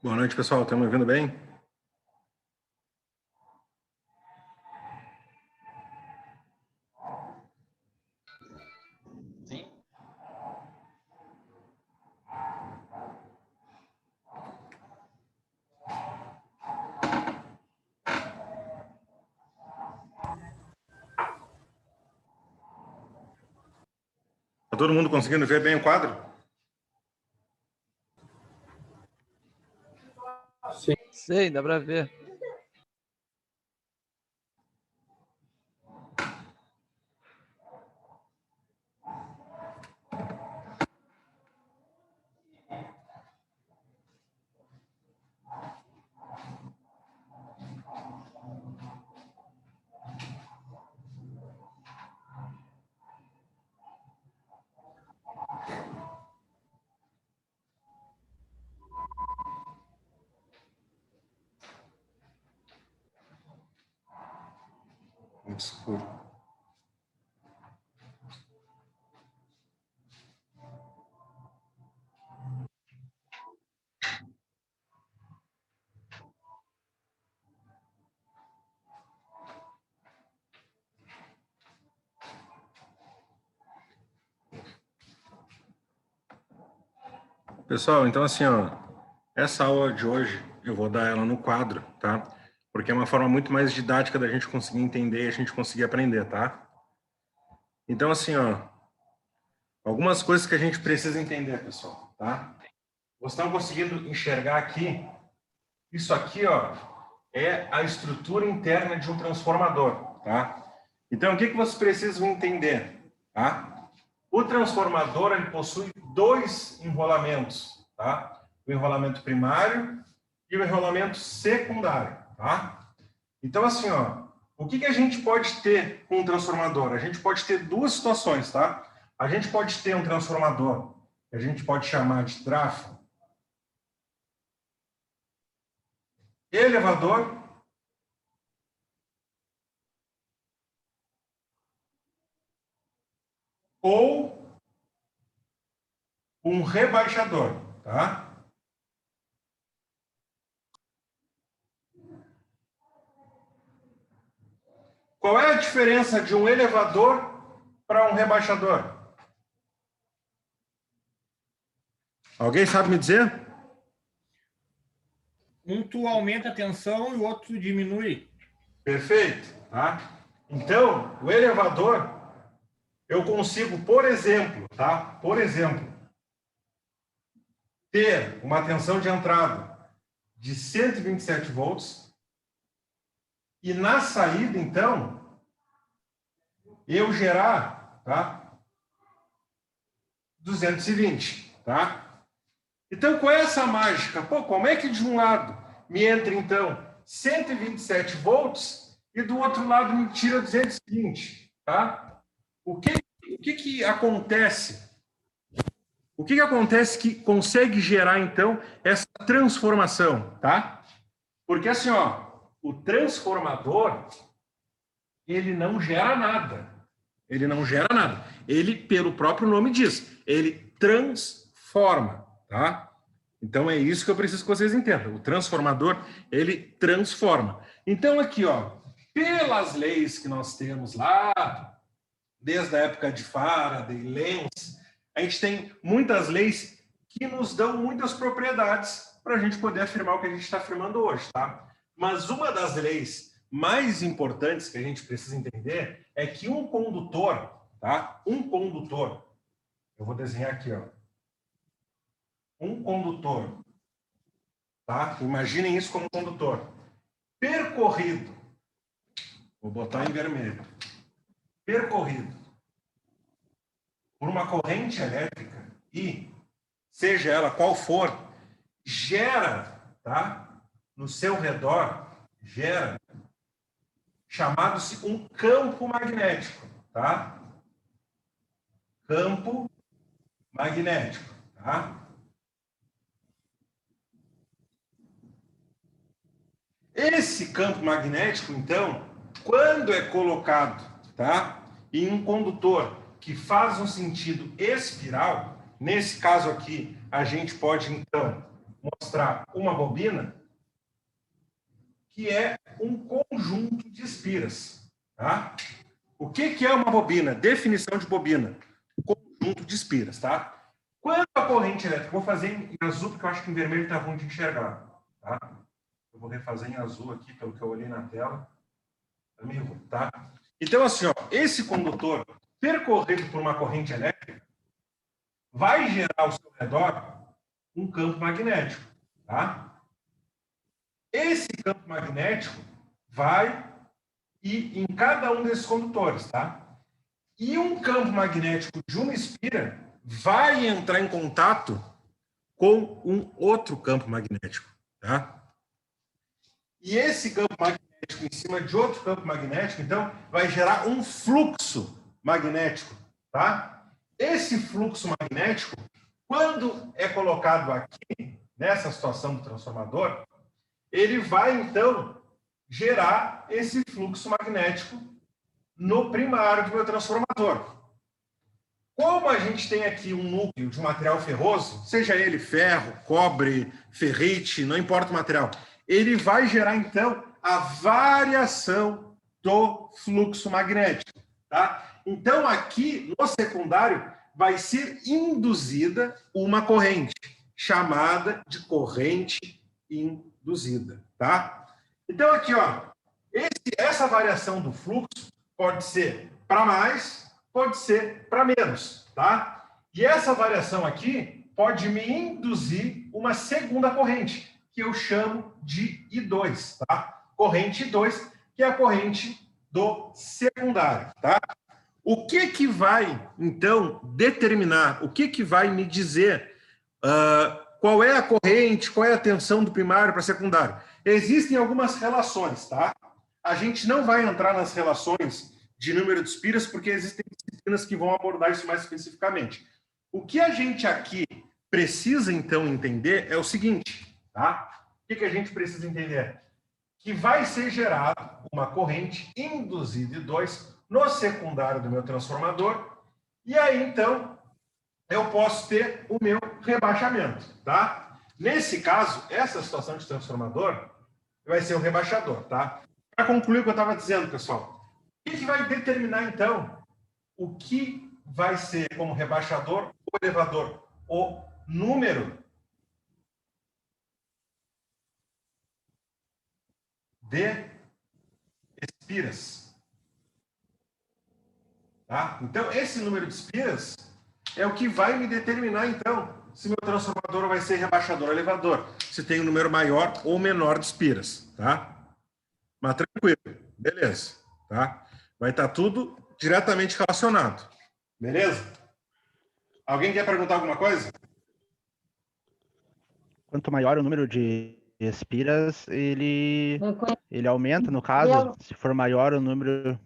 Boa noite, pessoal. Estão me ouvindo bem? Sim. Está todo mundo conseguindo ver bem o quadro? Sim. Sim, dá para ver. Muito escuro. Pessoal, então assim, ó, essa aula de hoje eu vou dar ela no quadro, tá? Porque é uma forma muito mais didática da gente conseguir entender e a gente conseguir aprender, tá? Então assim, ó, algumas coisas que a gente precisa entender, pessoal, tá? Vocês estão conseguindo enxergar aqui? Isso aqui, ó, é a estrutura interna de um transformador, tá? Então, o que vocês precisam entender, tá? O transformador, ele possui dois enrolamentos, tá? O enrolamento primário e o enrolamento secundário, tá? Então, assim, ó, o que a gente pode ter com um transformador? A gente pode ter duas situações, tá? A gente pode ter um transformador que a gente pode chamar de tráfego elevador ou um rebaixador, tá? Qual é a diferença de um elevador para um rebaixador? Alguém sabe me dizer? Um tu aumenta a tensão e o outro diminui. Perfeito, tá? Então, o elevador, eu consigo, por exemplo, tá? Por exemplo, ter uma tensão de entrada de 127 volts e na saída, então, eu gerar, tá? 220, tá? Então, qual é essa mágica? Pô, como é que de um lado me entra, então, 127 volts e do outro lado me tira 220, tá? O que acontece? O que acontece que consegue gerar, então, essa transformação, tá? Porque, assim, ó, o transformador, ele não gera nada. Ele não gera nada. Ele, pelo próprio nome diz, ele transforma, tá? Então é isso que eu preciso que vocês entendam. O transformador, ele transforma. Então aqui, ó, pelas leis que nós temos lá, desde a época de Faraday, Lenz, a gente tem muitas leis que nos dão muitas propriedades para a gente poder afirmar o que a gente está afirmando hoje, tá? Mas uma das leis mais importantes que a gente precisa entender é que um condutor, tá? Um condutor, eu vou desenhar aqui, ó. Um condutor, tá? Imaginem isso como condutor. Percorrido, vou botar em vermelho. Percorrido por uma corrente elétrica e, seja ela qual for, gera, tá? No seu redor, gera, chamado-se um campo magnético, tá? Campo magnético, tá? Esse campo magnético, então, quando é colocado, tá, em um condutor que faz um sentido espiral, nesse caso aqui, a gente pode, então, mostrar uma bobina que é um conjunto de espiras. Tá? O que é uma bobina? Definição de bobina. Conjunto de espiras. Tá? Quando a corrente elétrica... Vou fazer em azul, porque eu acho que em vermelho está ruim de enxergar. Tá? Eu vou refazer em azul aqui, pelo que eu olhei na tela. Tá meio ruim, tá? Então, assim, ó, esse condutor percorrido por uma corrente elétrica vai gerar ao seu redor um campo magnético, tá? Esse campo magnético vai ir em cada um desses condutores, tá? E um campo magnético de uma espira vai entrar em contato com um outro campo magnético, tá? E esse campo magnético em cima de outro campo magnético, então, vai gerar um fluxo magnético, tá? Esse fluxo magnético, quando é colocado aqui, nessa situação do transformador, ele vai, então, gerar esse fluxo magnético no primário do meu transformador. Como a gente tem aqui um núcleo de um material ferroso, seja ele ferro, cobre, ferrite, não importa o material, ele vai gerar, então, a variação do fluxo magnético. Tá? Então, aqui, no secundário, vai ser induzida uma corrente, chamada de corrente induzida. Tá? Então, aqui, ó, essa variação do fluxo pode ser para mais, pode ser para menos. Tá? E essa variação aqui pode me induzir uma segunda corrente, que eu chamo de I2, tá? Corrente I2, que é a corrente do secundário, tá? O que vai, então, determinar, o que vai me dizer qual é a corrente, qual é a tensão do primário para secundário? Existem algumas relações, tá? A gente não vai entrar nas relações de número de espiras, porque existem disciplinas que vão abordar isso mais especificamente. O que a gente aqui precisa, então, entender é o seguinte, tá? O que a gente precisa entender? Que vai ser gerado uma corrente induzida I2 no secundário do meu transformador, e aí, então, eu posso ter o meu rebaixamento, tá? Nesse caso, essa situação de transformador vai ser o rebaixador, tá? Para concluir o que eu estava dizendo, pessoal, o que vai determinar, então, o que vai ser como rebaixador ou elevador? O número de espiras. Tá? Então, esse número de espiras é o que vai me determinar, então, se meu transformador vai ser rebaixador ou elevador, se tem um número maior ou menor de espiras. Tá? Mas tranquilo, beleza. Tá? Vai estar tudo diretamente relacionado. Beleza? Alguém quer perguntar alguma coisa? Quanto maior o número de espiras, ele aumenta, no caso, se for maior o número...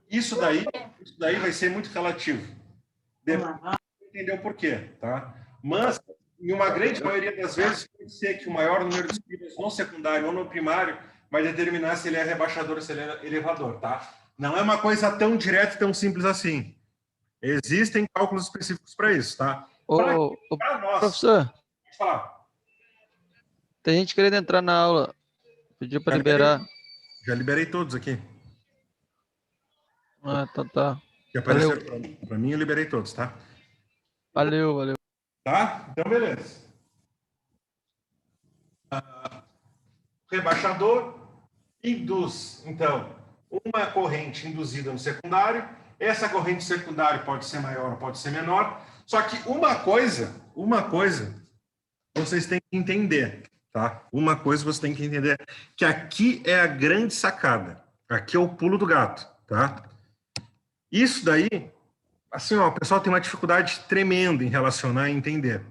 Isso daí vai ser muito relativo. Depois entender o porquê, tá? Mas, em uma grande maioria das vezes, pode ser que o maior número de espiras no secundário ou no primário vai determinar se ele é rebaixador ou se ele é elevador, tá? Não é uma coisa tão direta e tão simples assim. Existem cálculos específicos para isso, tá? Pra nós, professor, pode falar. tem gente querendo entrar na aula. Pediu para liberar. Já liberei todos aqui. Ah, tá. Que apareceu para mim, eu liberei todos, tá? Valeu. Tá? Então, beleza. Rebaixador induz, então, uma corrente induzida no secundário. Essa corrente secundária pode ser maior ou pode ser menor. Só que uma coisa vocês têm que entender, tá? Uma coisa você tem que entender, que aqui é a grande sacada. Aqui é o pulo do gato, tá? Isso daí, assim, ó, o pessoal tem uma dificuldade tremenda em relacionar e entender.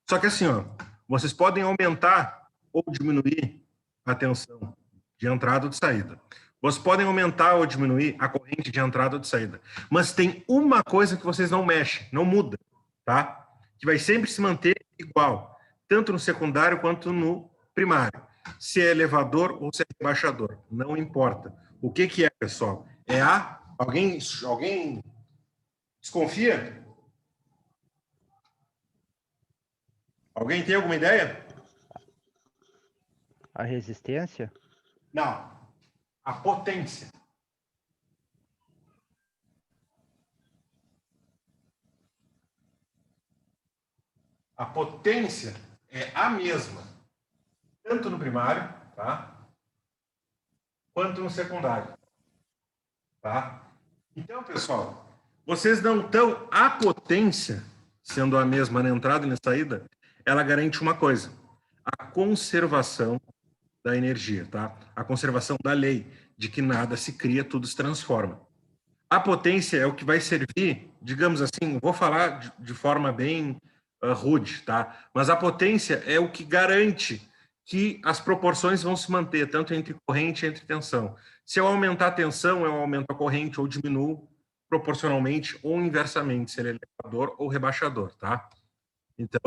Só que assim, ó, vocês podem aumentar ou diminuir a tensão de entrada ou de saída. Vocês podem aumentar ou diminuir a corrente de entrada ou de saída. Mas tem uma coisa que vocês não mexem, não muda, tá? Que vai sempre se manter igual, tanto no secundário quanto no primário. Se é elevador ou se é rebaixador, não importa. O que é, pessoal? É a... Alguém Desconfia? Alguém tem alguma ideia? A resistência? Não. A potência. A potência é a mesma, tanto no primário, tá? Quanto no secundário, tá? Então, pessoal, vocês não estão... A potência, sendo a mesma na entrada e na saída, ela garante uma coisa: a conservação da energia, tá? A conservação da lei de que nada se cria, tudo se transforma. A potência é o que vai servir, digamos assim, vou falar de forma bem rude, tá? Mas a potência é o que garante que as proporções vão se manter, tanto entre corrente e entre tensão. Se eu aumentar a tensão, eu aumento a corrente ou diminuo proporcionalmente ou inversamente, se ele é elevador ou rebaixador, tá? Então,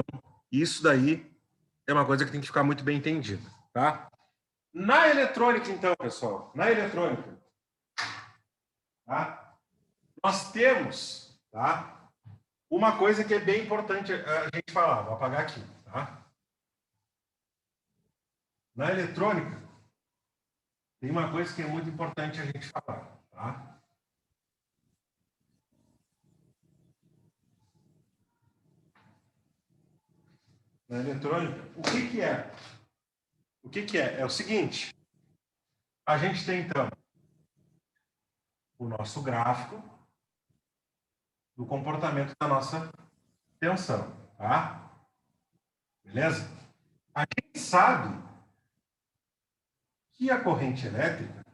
isso daí é uma coisa que tem que ficar muito bem entendida, tá? Na eletrônica, então, pessoal, na eletrônica, tá? Nós temos, tá, uma coisa que é bem importante a gente falar. Vou apagar aqui, tá? Na eletrônica, tem uma coisa que é muito importante a gente falar, tá? Na eletrônica, o que que é? O que que é? É o seguinte, a gente tem, então, o nosso gráfico do comportamento da nossa tensão, tá? Beleza? A gente sabe que a corrente elétrica,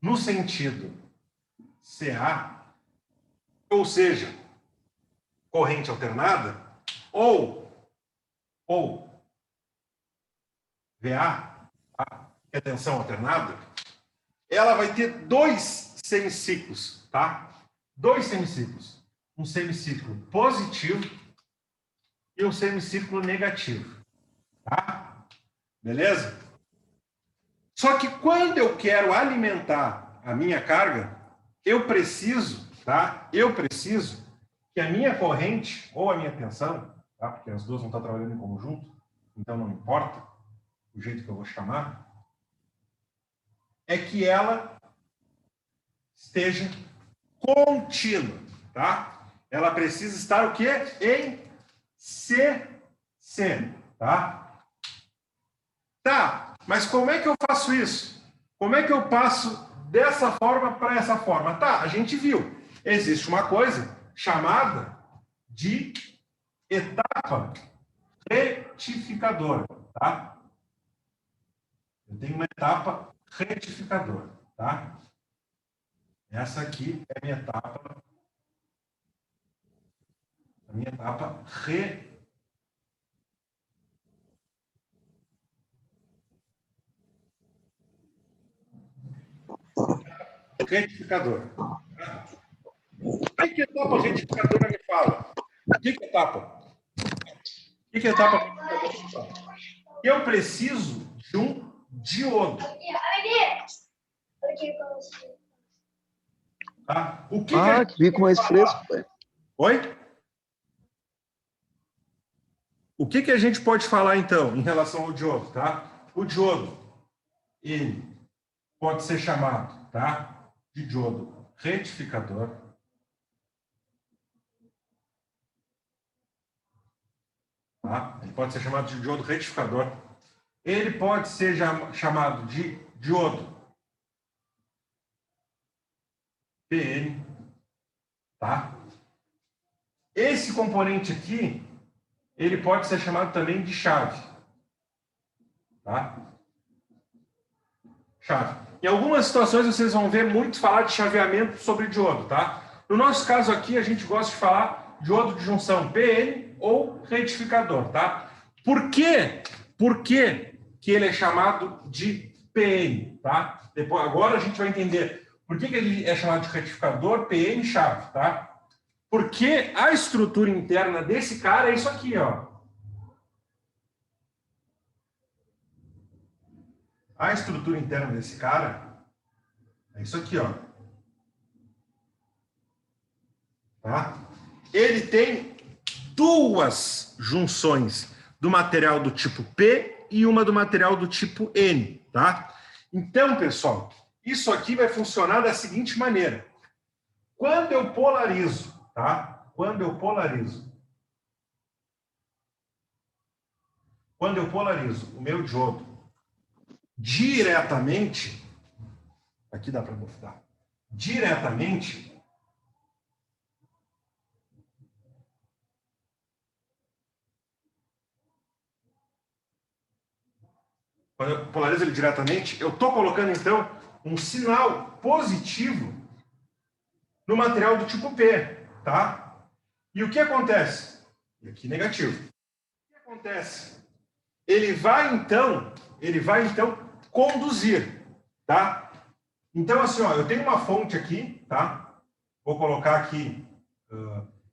no sentido CA, ou seja, corrente alternada, ou VA, tá? Que é tensão alternada, ela vai ter dois semiciclos, tá? Dois semiciclos. Um semiciclo positivo e um semiciclo negativo, tá? Beleza? Só que quando eu quero alimentar a minha carga, eu preciso, tá? Eu preciso que a minha corrente ou a minha tensão, tá? Porque as duas vão estar trabalhando em conjunto, então não importa o jeito que eu vou chamar, é que ela esteja contínua, tá? Ela precisa estar o quê? Em CC, tá? Tá, mas como é que eu faço isso? Como é que eu passo dessa forma para essa forma? Tá, a gente viu. Existe uma coisa chamada de etapa retificadora, tá? Eu tenho uma etapa retificadora, tá? Essa aqui é a minha etapa retificadora. O que a etapa retificadora me fala? O que é etapa? O que a etapa retificadora me fala? Eu preciso de um diodo. Tá? O que que bico mais fresco, pai. Oi? O que a gente pode falar, então, em relação ao diodo, tá? O diodo, ele pode ser chamado, tá, de diodo retificador. Tá? Ele pode ser chamado de diodo retificador. Ele pode ser chamado de diodo PN, tá? Esse componente aqui, ele pode ser chamado também de chave, tá? Chave. Em algumas situações vocês vão ver muito falar de chaveamento sobre diodo, tá? No nosso caso aqui, a gente gosta de falar diodo de junção PN ou retificador, tá? Por quê? Por que ele é chamado de PN, tá? Depois, agora a gente vai entender por que ele é chamado de retificador, PN, chave, tá? Porque a estrutura interna desse cara é isso aqui, ó. A estrutura interna desse cara é isso aqui, ó. tá? Ele tem duas junções do material do tipo P e uma do material do tipo N, tá? Então, pessoal, isso aqui vai funcionar da seguinte maneira. Quando eu polarizo, tá? Quando eu polarizo o meu diodo diretamente, aqui dá para mostrar, diretamente, quando eu polarizo ele diretamente, eu estou colocando, então, um sinal positivo no material do tipo P, tá? E o que acontece? E aqui negativo. O que acontece? Ele vai, então, conduzir, tá? Então, assim, ó, eu tenho uma fonte aqui, tá? Vou colocar aqui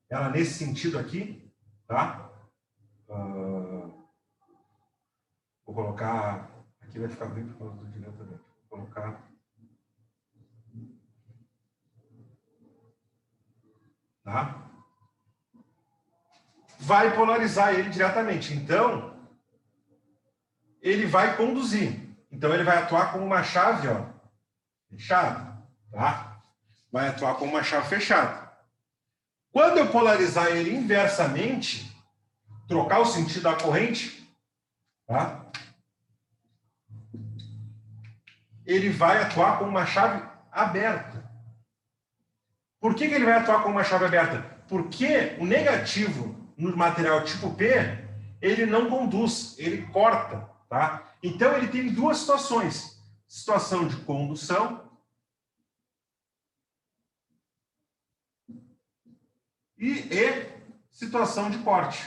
ela nesse sentido aqui, tá? Vou colocar... Aqui vai ficar bem por causa do diretamente. Vou colocar... Tá? Vai polarizar ele diretamente. Então, ele vai conduzir. Então, ele vai atuar como uma chave, ó, fechada, tá? Vai atuar como uma chave fechada. Quando eu polarizar ele inversamente, trocar o sentido da corrente, tá? Ele vai atuar como uma chave aberta. Por que ele vai atuar como uma chave aberta? Porque o negativo no material tipo P, ele não conduz, ele corta, tá? Então, ele tem duas situações. Situação de condução e situação de corte.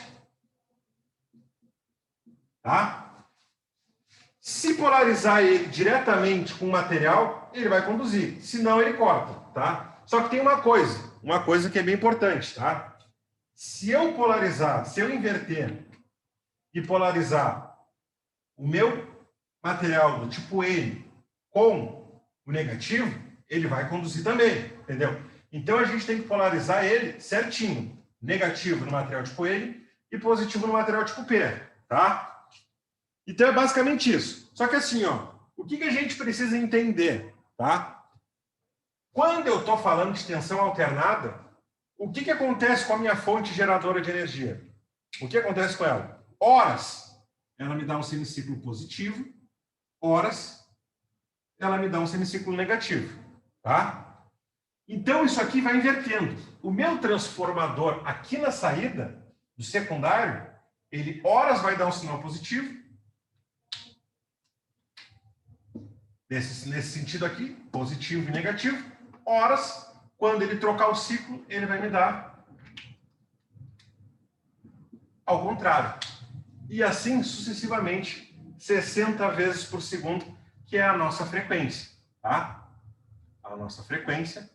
Tá? Se polarizar ele diretamente com o material, ele vai conduzir. Se não, ele corta, tá? Só que tem uma coisa que é bem importante, tá? Se eu polarizar, se eu inverter e polarizar o meu material do tipo N com o negativo, ele vai conduzir também, entendeu? Então, a gente tem que polarizar ele certinho. Negativo no material tipo N e positivo no material tipo P, tá? Então, é basicamente isso. Só que assim, ó, o que a gente precisa entender, tá? Quando eu estou falando de tensão alternada, o que acontece com a minha fonte geradora de energia? O que acontece com ela? Horas, ela me dá um semiciclo positivo, horas, ela me dá um semiciclo negativo, tá? Então, isso aqui vai invertendo. O meu transformador aqui na saída do secundário, ele horas vai dar um sinal positivo, nesse sentido aqui, positivo e negativo, horas, quando ele trocar o ciclo, ele vai me dar ao contrário. E assim sucessivamente, 60 vezes por segundo, que é a nossa frequência, tá? A nossa frequência,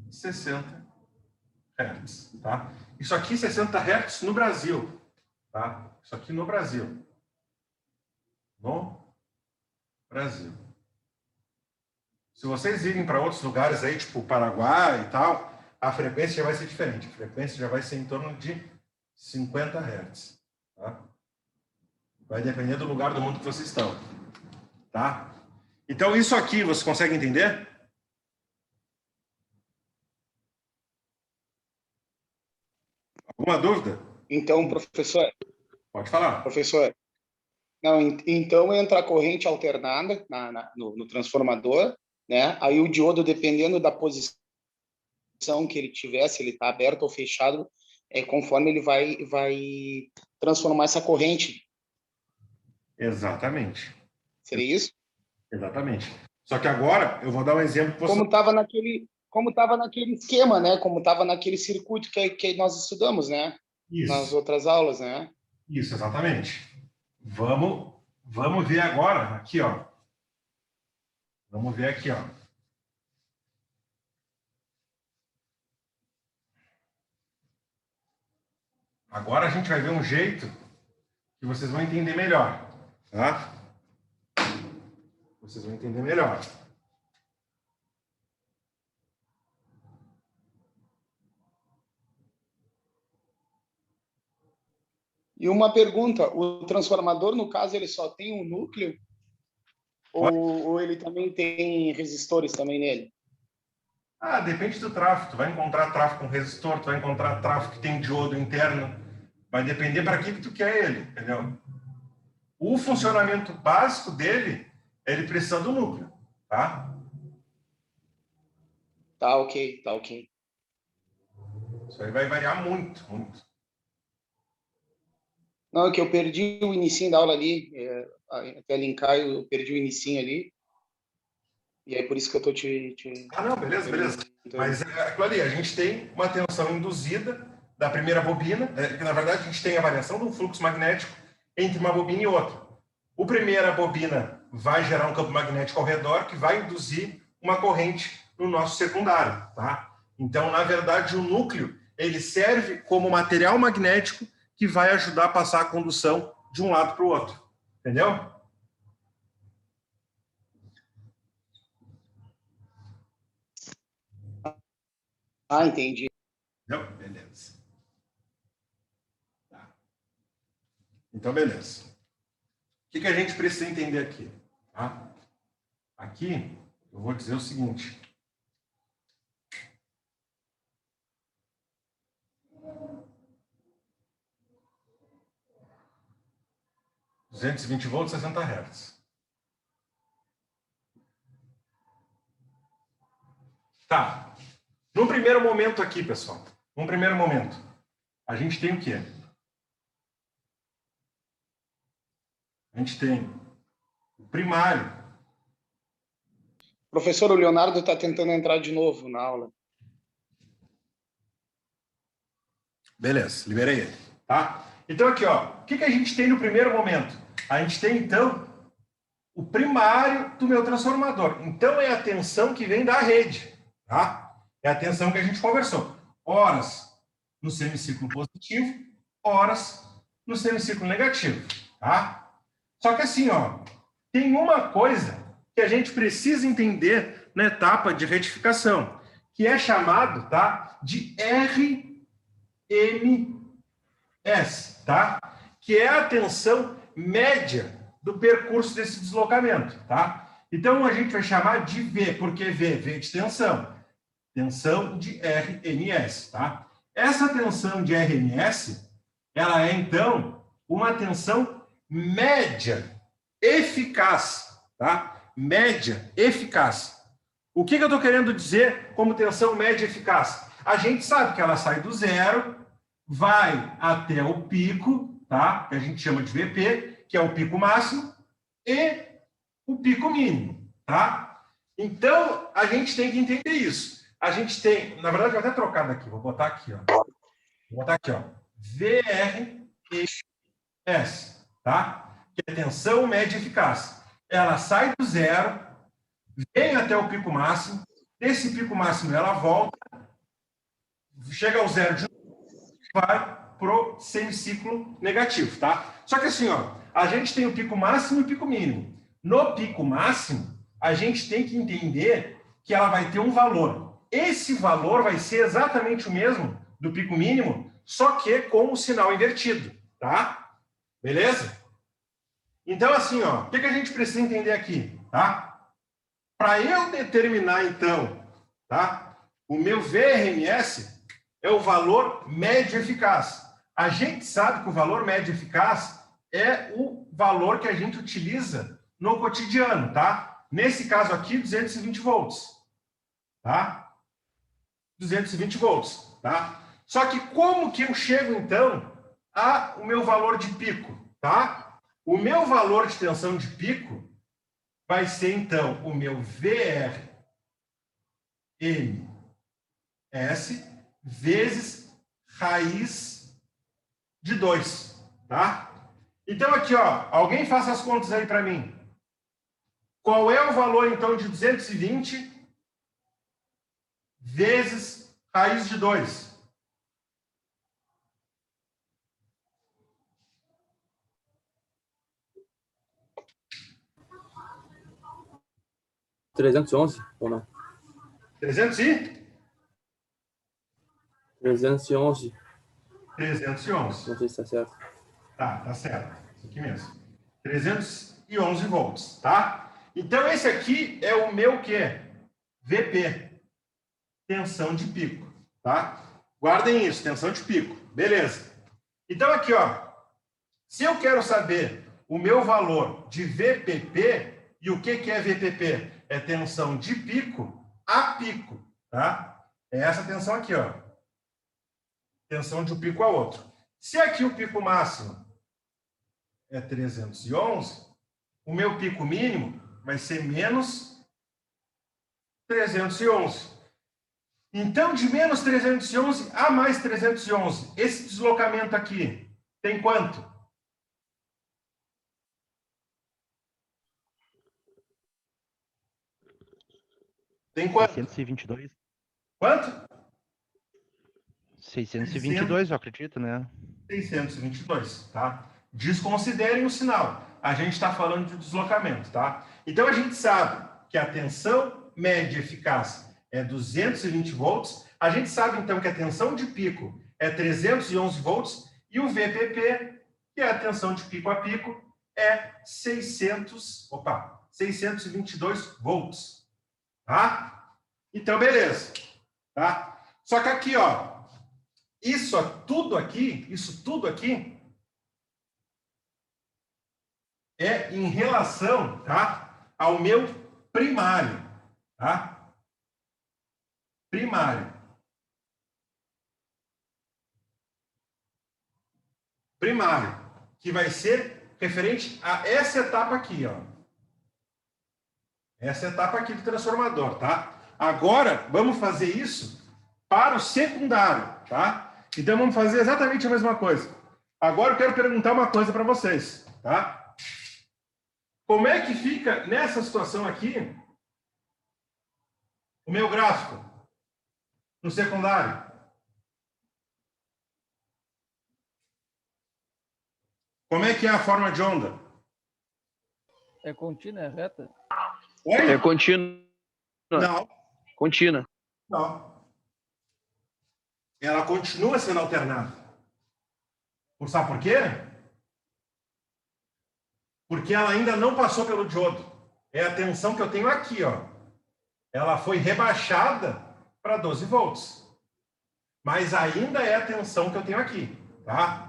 60 Hz, tá? Isso aqui, 60 Hz no Brasil, tá? Isso aqui no Brasil. No Brasil. Se vocês irem para outros lugares aí, tipo Paraguai e tal, a frequência já vai ser diferente. A frequência já vai ser em torno de 50 Hz, tá? Vai depender do lugar do mundo que vocês estão, tá? Então, isso aqui, você consegue entender? Alguma dúvida? Então, professor, Pode falar. não, então entra a corrente alternada no transformador, né? Aí o diodo, dependendo da posição que ele tiver, se ele está aberto ou fechado, conforme ele vai transformar essa corrente. Exatamente. Seria isso? Exatamente. Só que agora eu vou dar um exemplo para você. Como estava naquele esquema, né? Como estava naquele circuito que nós estudamos, né? Isso. Nas outras aulas, né? Isso, exatamente. Vamos ver agora aqui, ó. Vamos ver aqui, ó. Agora a gente vai ver um jeito que vocês vão entender melhor, tá? Vocês vão entender melhor. E uma pergunta, o transformador, no caso, ele só tem um núcleo? Ou ele também tem resistores também nele? Ah, depende do tráfego. Tu vai encontrar tráfego com resistor, tu vai encontrar tráfego que tem diodo interno. Vai depender para que tu quer ele, entendeu? O funcionamento básico dele, ele precisa do núcleo, tá? Tá ok, tá ok. Isso aí vai variar muito, muito. Não, é que eu perdi o inicinho da aula ali, até linkar, eu perdi o inicinho ali. E é por isso que eu tô Ah, não, beleza, beleza. Mas, aquilo ali, a gente tem uma tensão induzida da primeira bobina, que na verdade a gente tem a variação do fluxo magnético entre uma bobina e outra. A primeira bobina vai gerar um campo magnético ao redor que vai induzir uma corrente no nosso secundário, tá? Então, na verdade, o núcleo, ele serve como material magnético que vai ajudar a passar a condução de um lado para o outro, entendeu? Ah, entendi. Não? Beleza. Tá. Então, beleza. O que a gente precisa entender aqui? Tá? Aqui, eu vou dizer o seguinte. V, 60 Hz. Tá. No primeiro momento aqui, pessoal, no primeiro momento, a gente tem o quê? A gente tem o primário. Professor, o Leonardo está tentando entrar de novo na aula. Beleza, liberei ele, tá? Então aqui, ó, o que a gente tem no primeiro momento? A gente tem, então, o primário do meu transformador. Então, é a tensão que vem da rede, tá? É a tensão que a gente conversou. Horas no semiciclo positivo, horas no semiciclo negativo, tá? Só que assim, ó, tem uma coisa que a gente precisa entender na etapa de retificação, que é chamado, tá, de RMS, tá? Que é a tensão média do percurso desse deslocamento, tá? Então, a gente vai chamar de V, porque V de tensão. Tensão de RMS, tá? Essa tensão de RMS, ela é, então, uma tensão média eficaz, tá? Média eficaz. O que eu estou querendo dizer como tensão média eficaz? A gente sabe que ela sai do zero, vai até o pico, tá? Que a gente chama de VP, que é o pico máximo, e o pico mínimo, tá? Então, a gente tem que entender isso. A gente tem, na verdade, eu vou até trocar daqui, vou botar aqui, ó. Vou botar aqui, ó. VRS, tá? Que é tensão média eficaz. Ela sai do zero, vem até o pico máximo, desse pico máximo ela volta, chega ao zero de novo, vai pro semiciclo negativo, tá? Só que assim, ó, a gente tem o pico máximo e o pico mínimo. No pico máximo, a gente tem que entender que ela vai ter um valor. Esse valor vai ser exatamente o mesmo do pico mínimo, só que com o sinal invertido, tá? Beleza? Então, assim, ó, o que a gente precisa entender aqui, tá? Para eu determinar, então, tá? O meu VRMS é o valor médio eficaz. A gente sabe que o valor médio eficaz é o valor que a gente utiliza no cotidiano, tá? Nesse caso aqui, 220 volts, tá? 220 volts, tá? Só que como que eu chego, então, ao meu valor de pico, tá? O meu valor de tensão de pico vai ser, então, o meu VRMS vezes raiz de 2, tá? Então, aqui, ó, alguém faça as contas aí para mim. Qual é o valor, então, de 220 vezes raiz de 2? R$311 ou não? 300 e? 311. 311. Não sei se está certo. Tá certo. Isso aqui mesmo. 311 volts, tá? Então, esse aqui é o meu quê? VP. Tensão de pico, tá? Guardem isso, tensão de pico. Beleza. Então, aqui, ó. Se eu quero saber o meu valor de VPP, e o que é VPP? É tensão de pico a pico, tá? É essa tensão aqui, ó. Tensão de um pico a outro. Se aqui o pico máximo é 311, o meu pico mínimo vai ser menos 311. Então, de menos 311 a mais 311, esse deslocamento aqui tem quanto? Tem quanto? 622. Quanto? 622, eu acredito, né? 622, tá? Desconsiderem o sinal. A gente está falando de deslocamento, tá? Então, a gente sabe que a tensão média eficaz é 220 volts. A gente sabe, então, que a tensão de pico é 311 volts. E o VPP, que é a tensão de pico a pico, é 622 volts. Tá? Então, beleza. Tá? Só que aqui, ó, isso tudo aqui é em relação, tá, ao meu primário, tá? Primário. Primário, que vai ser referente a essa etapa aqui, ó. Essa etapa aqui do transformador, tá? Agora, vamos fazer isso para o secundário, tá? Então, vamos fazer exatamente a mesma coisa. Agora, eu quero perguntar uma coisa para vocês, tá? Como é que fica nessa situação aqui o meu gráfico no secundário? Como é que é a forma de onda? É contínua, é reta? Oi? É contínua. Não. Contínua. Não. Ela continua sendo alternada. Sabe por quê? Porque ela ainda não passou pelo diodo. É a tensão que eu tenho aqui, ó. Ela foi rebaixada para 12 volts. Mas ainda é a tensão que eu tenho aqui, tá?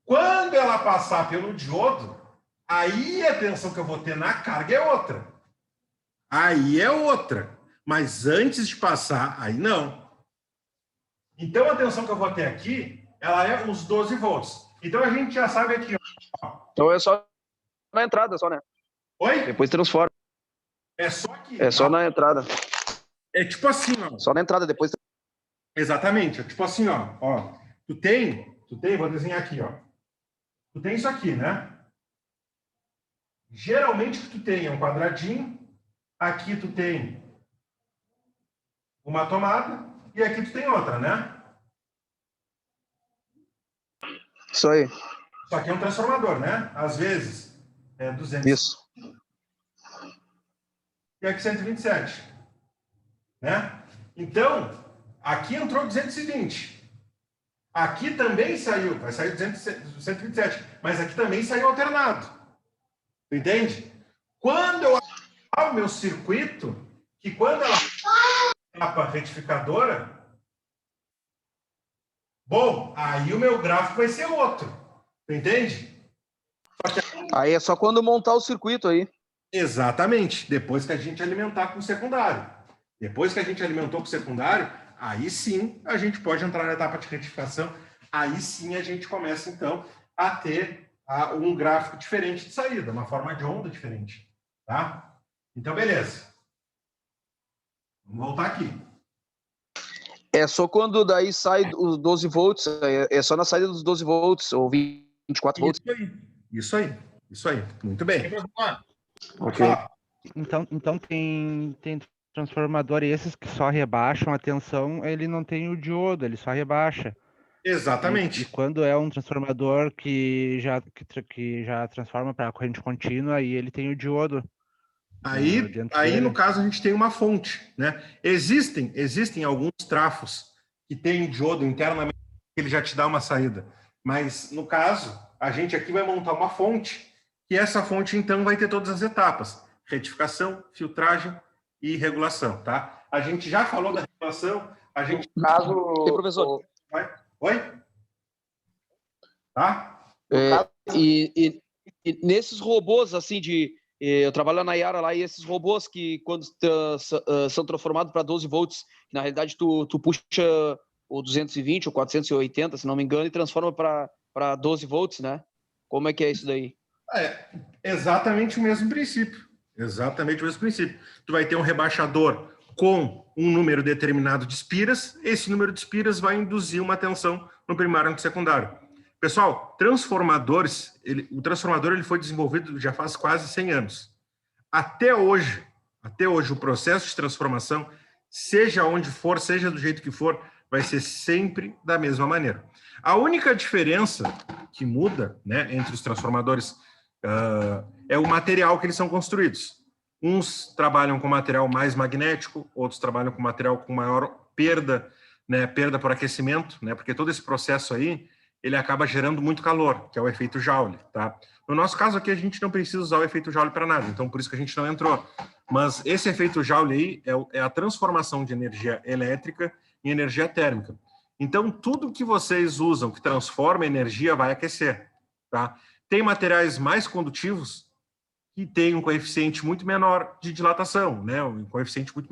Quando ela passar pelo diodo, aí a tensão que eu vou ter na carga é outra. Aí é outra. Mas antes de passar, aí não. Então, a tensão que eu vou ter aqui, ela é uns 12 volts. Então, a gente já sabe aqui, ó. Então é só na entrada, só, né? Oi? Depois transforma. É só aqui. É só tá? na entrada. É tipo assim, ó. Só na entrada, depois. Exatamente. É tipo assim, ó. Tu tem, vou desenhar aqui, ó. Tu tem isso aqui, né? Geralmente, o que tu tem é um quadradinho. Aqui tu tem uma tomada. E aqui tu tem outra, né? Isso aí. Isso aqui é um transformador, né? Às vezes é 200. Isso. E aqui 127. Né? Então, aqui entrou 220. Aqui também saiu, vai sair 127. Mas aqui também saiu alternado. Tu entende? Quando eu ativar o meu circuito, que quando ela para a retificadora, bom, aí o meu gráfico vai ser outro. Tu entende? Só que... Aí é só quando montar o circuito aí. Exatamente. Depois que a gente alimentar com o secundário. Depois que a gente alimentou com o secundário, aí sim a gente pode entrar na etapa de retificação. Aí sim a gente começa, então, a ter um gráfico diferente de saída, uma forma de onda diferente. Tá? Então, beleza. Vamos voltar aqui. É só quando daí sai os 12 volts, é só na saída dos 12 volts, ou 24 volts. Isso aí. Muito bem. Ok. Então tem transformador esses que só rebaixam a tensão, ele não tem o diodo, ele só rebaixa. Exatamente. E quando é um transformador que já transforma para corrente contínua, aí ele tem o diodo. Aí no caso, a gente tem uma fonte, né? Existem alguns trafos que tem diodo internamente, que ele já te dá uma saída. Mas, no caso, A gente aqui vai montar uma fonte, e essa fonte, então, vai ter todas as etapas. Retificação, filtragem e regulação, tá? A gente já falou da regulação, a gente... No caso, E, professor? Oi? Tá? no caso, E nesses robôs, assim, eu trabalho na Yara lá, e esses robôs que, quando são transformados para 12 volts, na realidade, tu puxa o 220 ou 480, se não me engano, e transforma para 12 volts, né? Como é que é isso daí? É exatamente o mesmo princípio. Exatamente o mesmo princípio. Tu vai ter um rebaixador com um número determinado de espiras, esse número de espiras vai induzir uma tensão no primário e no secundário. Pessoal, transformadores, o transformador ele foi desenvolvido já faz quase 100 anos. Até hoje, o processo de transformação, seja onde for, seja do jeito que for, vai ser sempre da mesma maneira. A única diferença que muda, né, entre os transformadores é o material que eles são construídos. Uns trabalham com material mais magnético, outros trabalham com material com maior perda, né, perda por aquecimento, né, porque todo esse processo aí, ele acaba gerando muito calor, que é o efeito Joule, tá? No nosso caso aqui, a gente não precisa usar o efeito Joule para nada, então por isso que a gente não entrou. Mas esse efeito Joule aí é a transformação de energia elétrica em energia térmica. Então, tudo que vocês usam que transforma energia vai aquecer, tá? Tem materiais mais condutivos que tem um coeficiente muito menor de dilatação, né? Um coeficiente muito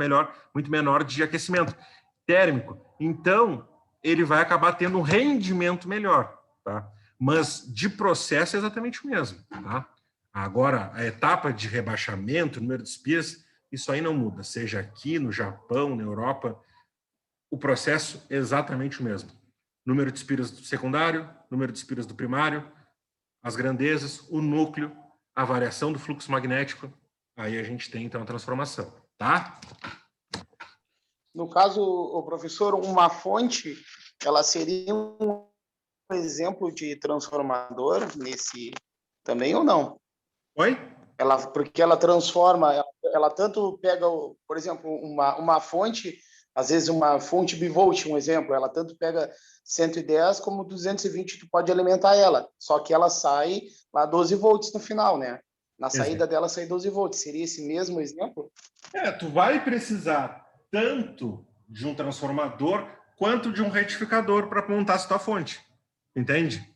menor de aquecimento térmico. Então, ele vai acabar tendo um rendimento melhor, tá? Mas de processo é exatamente o mesmo, tá? Agora, a etapa de rebaixamento, número de espiras, isso aí não muda, seja aqui no Japão, na Europa, o processo é exatamente o mesmo. Número de espiras do secundário, número de espiras do primário, as grandezas, o núcleo, a variação do fluxo magnético, aí a gente tem então a transformação, tá? no caso, o professor, uma fonte, ela seria um exemplo de transformador nesse também ou não? Oi? Porque ela transforma, ela tanto pega, por exemplo, uma fonte, às vezes uma fonte bivolt, um exemplo, ela tanto pega 110 como 220, tu pode alimentar ela, só que ela sai lá 12 volts no final, né? Na saída dela sai 12 volts. Seria esse mesmo exemplo? Tu vai precisar tanto de um transformador quanto de um retificador para montar a sua fonte. Entende?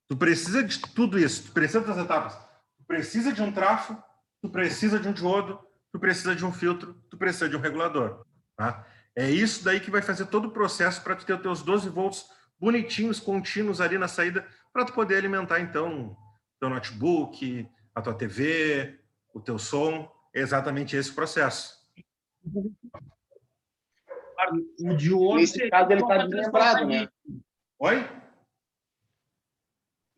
Tu precisa de tudo isso, tu precisa das etapas. Tu precisa de um trafo, tu precisa de um diodo, tu precisa de um filtro, tu precisa de um regulador. Tá? É isso daí que vai fazer todo o processo para tu ter os teus 12 volts bonitinhos, contínuos ali na saída, para tu poder alimentar, então, teu notebook, a tua TV, o teu som. É exatamente esse o processo. O diodo Nesse caso, ele só está pra desmembrado, transportar né? Oi?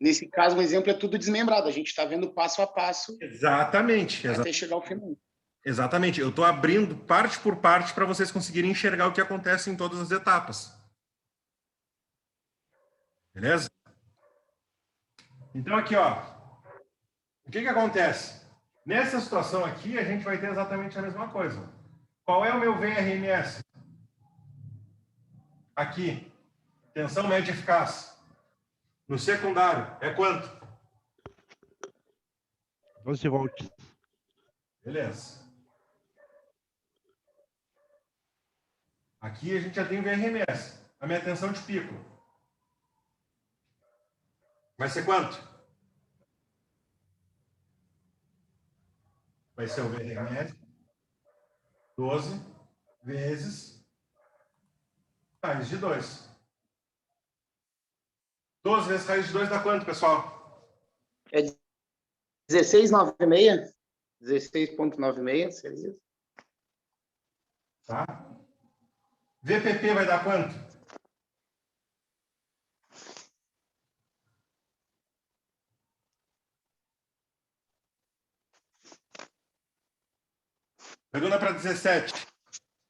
Nesse caso, o exemplo é tudo desmembrado. A gente está vendo passo a passo Exatamente. até chegar ao final. Exatamente. Eu estou abrindo parte por parte para vocês conseguirem enxergar o que acontece em todas as etapas. Beleza? Então, aqui, ó. O que acontece? Nessa situação aqui, a gente vai ter exatamente a mesma coisa. Qual é o meu VRMS? Aqui. Tensão média eficaz. No secundário, é quanto? 12 volts. Beleza. Aqui a gente já tem o VRMS. A minha tensão de pico vai ser quanto? Vai ser o VRMS 12 vezes raiz de 2. 12 vezes raiz de 2 dá quanto, pessoal? É 16,96? 16,96, seria isso? Tá? VPP vai dar quanto? Redonda para 17.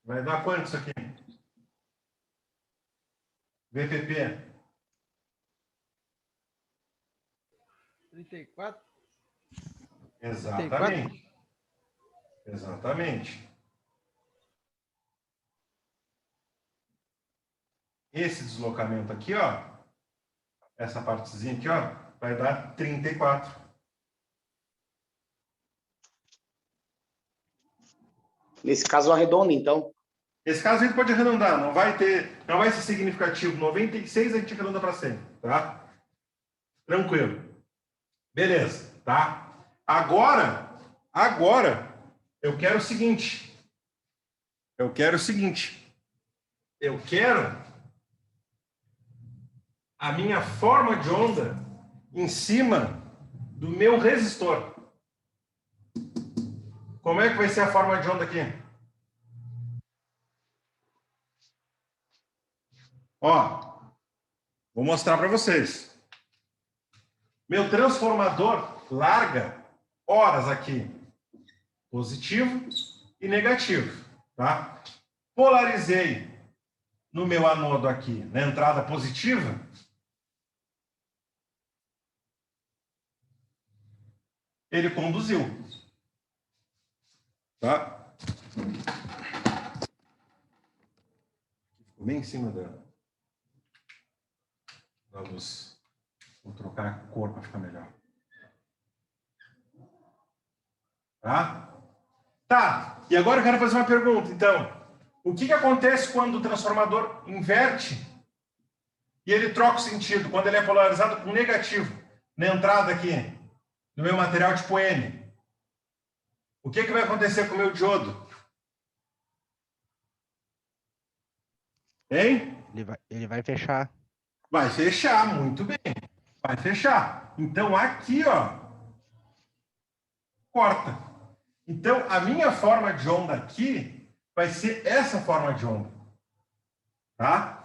Vai dar quanto isso aqui? VPP. 34? Exatamente. Exatamente. Esse deslocamento aqui, ó, essa partezinha aqui, ó, vai dar 34. Nesse caso, arredonda, então. Nesse caso, a gente pode arredondar, não vai ser significativo. 96 a gente arredonda para 100, tá? Tranquilo. Beleza, tá? Agora, eu quero o seguinte. Eu quero a minha forma de onda em cima do meu resistor. Como é que vai ser a forma de onda aqui? Ó, vou mostrar para vocês. Meu transformador larga horas aqui, positivo e negativo, tá? Polarizei no meu anodo aqui, na entrada positiva. Ele conduziu, tá? Ficou bem em cima da luz. Vou trocar a cor para ficar melhor. Tá? Tá. E agora eu quero fazer uma pergunta. Então, o que acontece quando o transformador inverte e ele troca o sentido? Quando ele é polarizado com negativo na entrada aqui do meu material tipo N. O que vai acontecer com o meu diodo? Hein? Ele vai fechar. Vai fechar, muito bem. Vai fechar. Então, aqui, ó, corta. Então, a minha forma de onda aqui vai ser essa forma de onda. Tá?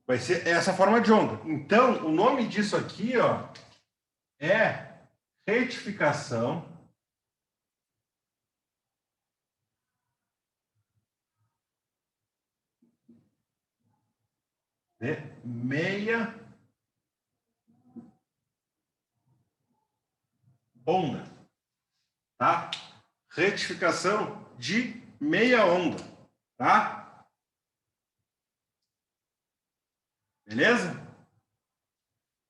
Vai ser essa forma de onda. Então, o nome disso aqui, ó, é retificação de meia onda, tá? Retificação de meia onda, tá? Beleza?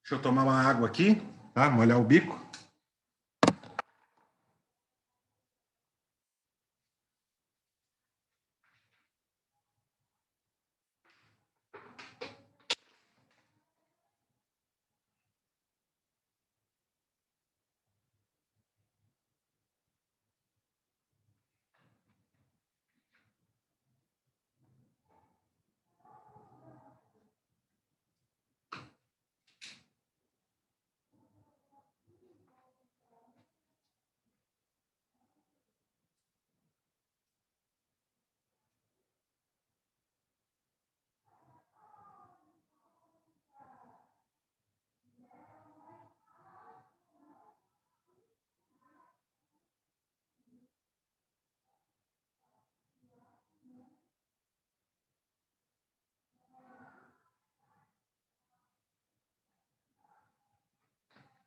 Deixa eu tomar uma água aqui, tá? Molhar o bico.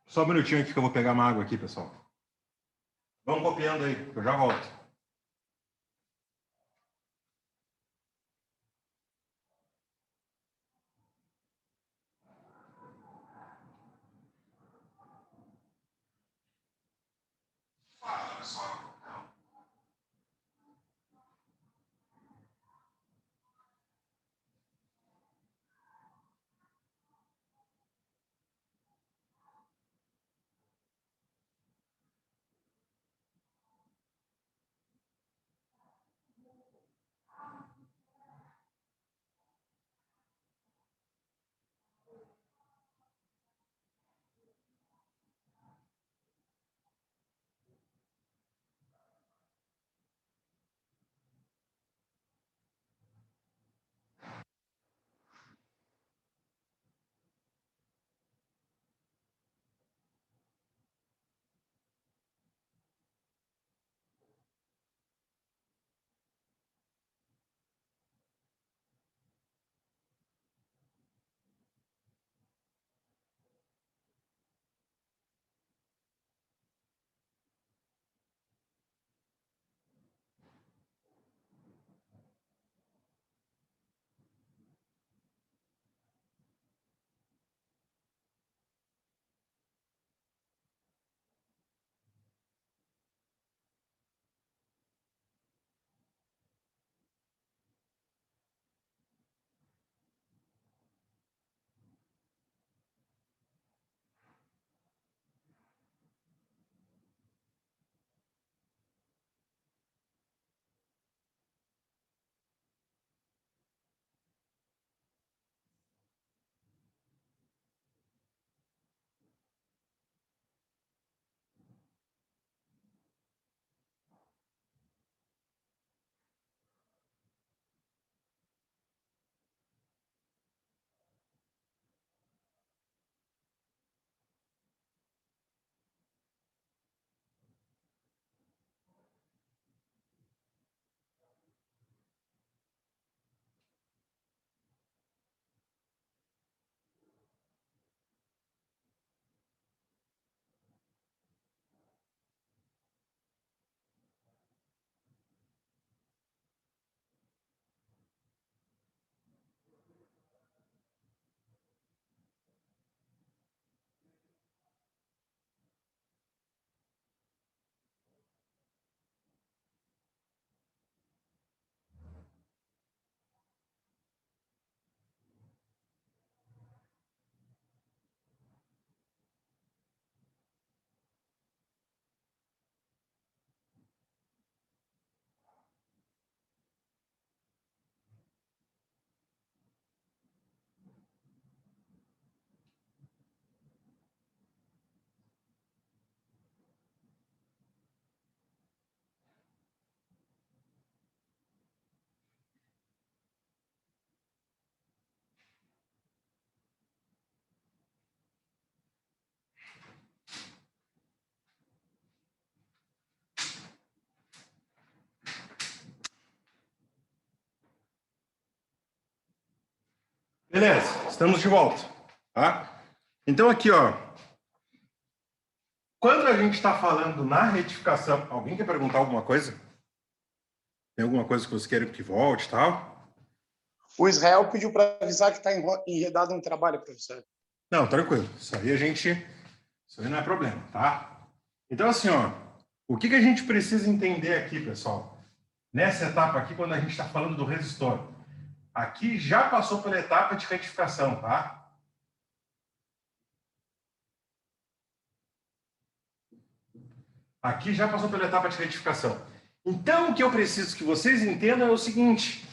Só um minutinho aqui que eu vou pegar uma água aqui, pessoal. Vão copiando aí, que eu já volto. Beleza, estamos de volta, tá? Então aqui, ó, quando a gente está falando na retificação, alguém quer perguntar alguma coisa? Tem alguma coisa que vocês querem que volte e tal? O Israel pediu para avisar que está enredado no trabalho, professor. Não, tranquilo. Isso aí não é problema, tá? Então, assim, ó, o que a gente precisa entender aqui, pessoal? Nessa etapa aqui, quando a gente está falando do resistor, aqui já passou pela etapa de retificação, tá? Aqui já passou pela etapa de retificação. Então, o que eu preciso que vocês entendam é o seguinte.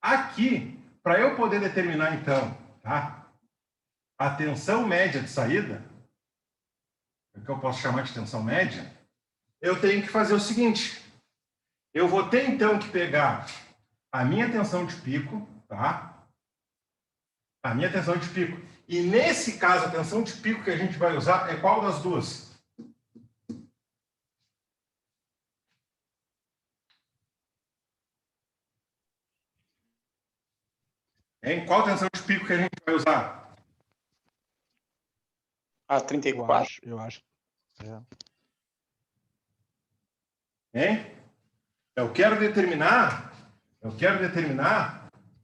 Aqui, para eu poder determinar, então, tá? A tensão média de saída, o que eu posso chamar de tensão média, eu tenho que fazer o seguinte. Eu vou ter, então, que pegar a minha tensão de pico, tá? A minha tensão de pico. E, nesse caso, a tensão de pico que a gente vai usar é qual das duas? Em qual tensão de pico que a gente vai usar? A 34? Eu acho. É. Hein? Eu quero determinar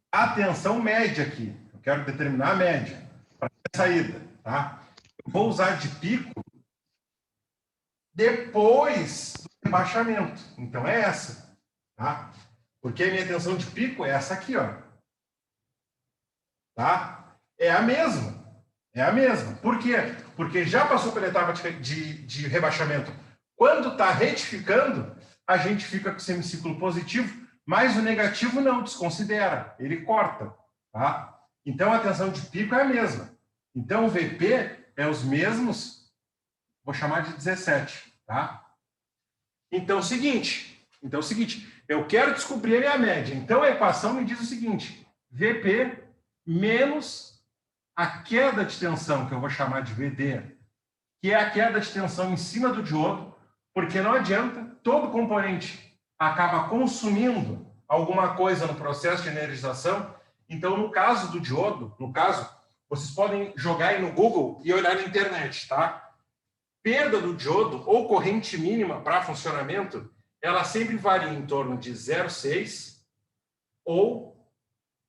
a tensão média aqui. Eu quero determinar a média para a saída, tá? Eu vou usar de pico depois do rebaixamento. Então é essa, tá? Porque a minha tensão de pico é essa aqui, ó. Tá? É a mesma. É a mesma. Por quê? Porque já passou pela etapa de rebaixamento. Quando está retificando, a gente fica com o semiciclo positivo, mas o negativo não, desconsidera. Ele corta. Tá? Então, a tensão de pico é a mesma. Então, o VP é os mesmos, vou chamar de 17. Tá? Então, é o seguinte, eu quero descobrir a minha média. Então, a equação me diz o seguinte, VP menos a queda de tensão, que eu vou chamar de VD, que é a queda de tensão em cima do diodo, porque não adianta, todo componente acaba consumindo alguma coisa no processo de energização. Então, no caso do diodo, vocês podem jogar aí no Google e olhar na internet, tá? Perda do diodo ou corrente mínima para funcionamento, ela sempre varia em torno de 0,6 ou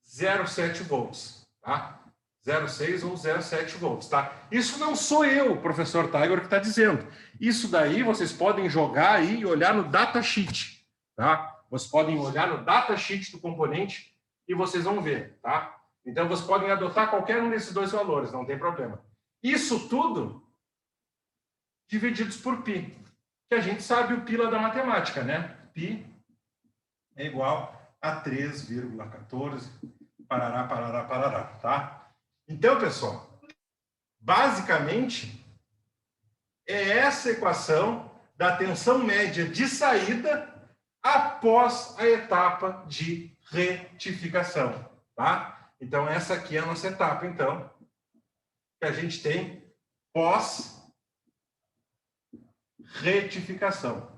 0,7 volts, tá? 0,6 ou 0,7 volts, tá? Isso não sou eu, professor Tiger, que está dizendo. Isso daí vocês podem jogar aí e olhar no datasheet, tá? Vocês podem olhar no datasheet do componente e vocês vão ver, tá? Então, vocês podem adotar qualquer um desses dois valores, não tem problema. Isso tudo divididos por π, que a gente sabe o π lá da matemática, né? Π é igual a 3,14, parará, parará, parará, tá? Então, pessoal, basicamente, é essa equação da tensão média de saída após a etapa de retificação, tá? Então, essa aqui é a nossa etapa, então, que a gente tem pós-retificação.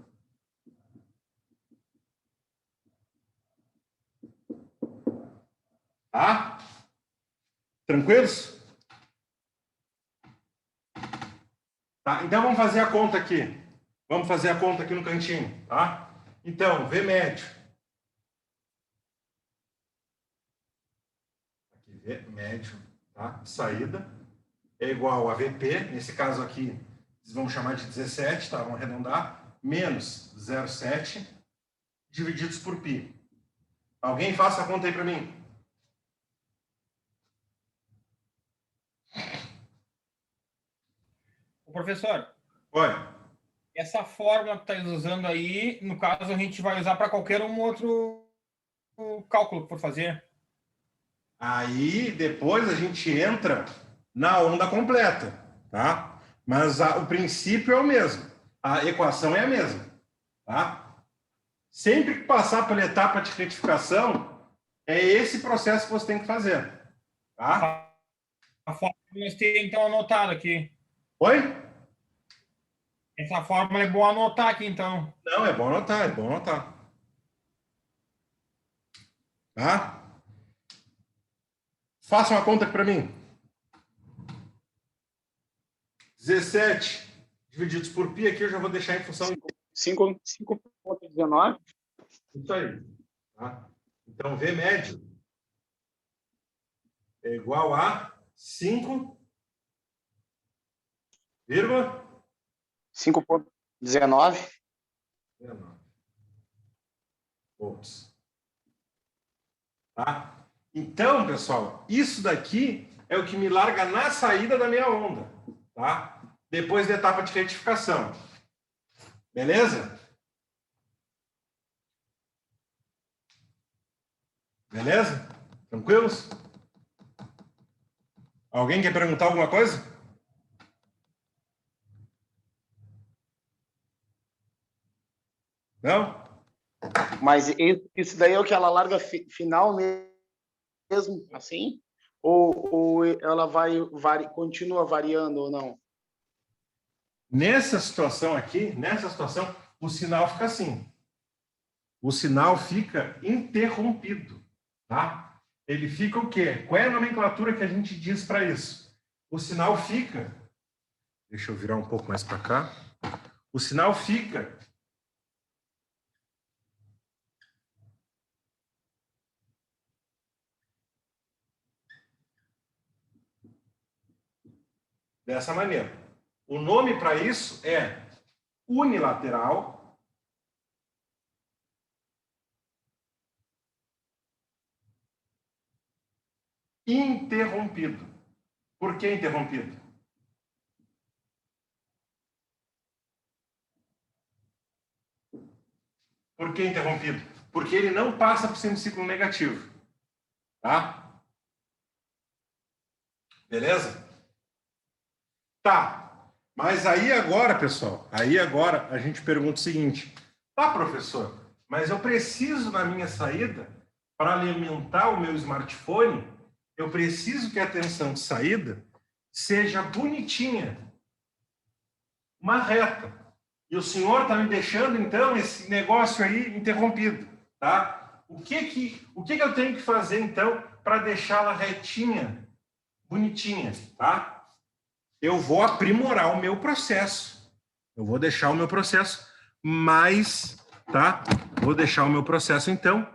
Tá? Tranquilos? Tá? Então, vamos fazer a conta aqui. Vamos fazer a conta aqui no cantinho, tá? Então, V médio. Aqui, V médio, tá? Saída. É igual a VP, nesse caso aqui, vamos chamar de 17, tá? Vamos arredondar. Menos 0,7 divididos por π. Alguém faça a conta aí para mim. Professor, Oi. essa fórmula que está usando aí, no caso, a gente vai usar para qualquer um outro cálculo que for fazer. Aí, depois a gente entra na onda completa, tá? Mas o princípio é o mesmo. A equação é a mesma, tá? Sempre que passar pela etapa de retificação, é esse processo que você tem que fazer, tá? A fórmula nós temos, então, anotado aqui. Oi? Essa fórmula é bom anotar aqui, então. Não, é bom anotar, é bom anotar. Tá? Faça uma conta aqui para mim. 17 divididos por π, aqui eu já vou deixar em função... 5,19. Isso aí. Tá? Então, V médio é igual a 5,19 volts. Tá? Então, pessoal, isso daqui é o que me larga na saída da minha onda. Tá? Depois da etapa de retificação. Beleza? Beleza? Tranquilos? Alguém quer perguntar alguma coisa? Não? Mas isso daí é o que ela larga final mesmo, assim? Ou ela continua variando ou não? Nessa situação aqui, o sinal fica assim. O sinal fica interrompido, tá? Ele fica o quê? Qual é a nomenclatura que a gente diz para isso? O sinal fica... Deixa eu virar um pouco mais para cá. O sinal fica... dessa maneira. O nome para isso é unilateral interrompido. Por que interrompido? Por que interrompido? Porque ele não passa por semiciclo negativo. Tá? Beleza? Tá. Mas aí agora, pessoal, a gente pergunta o seguinte: tá, professor, mas eu preciso na minha saída, para alimentar o meu smartphone, eu preciso que a tensão de saída seja bonitinha, uma reta. E o senhor está me deixando, então, esse negócio aí interrompido, tá? O que eu tenho que fazer, então, para deixá-la retinha, bonitinha, tá? Eu vou aprimorar o meu processo. Eu vou deixar o meu processo mais, tá? Vou deixar o meu processo, então,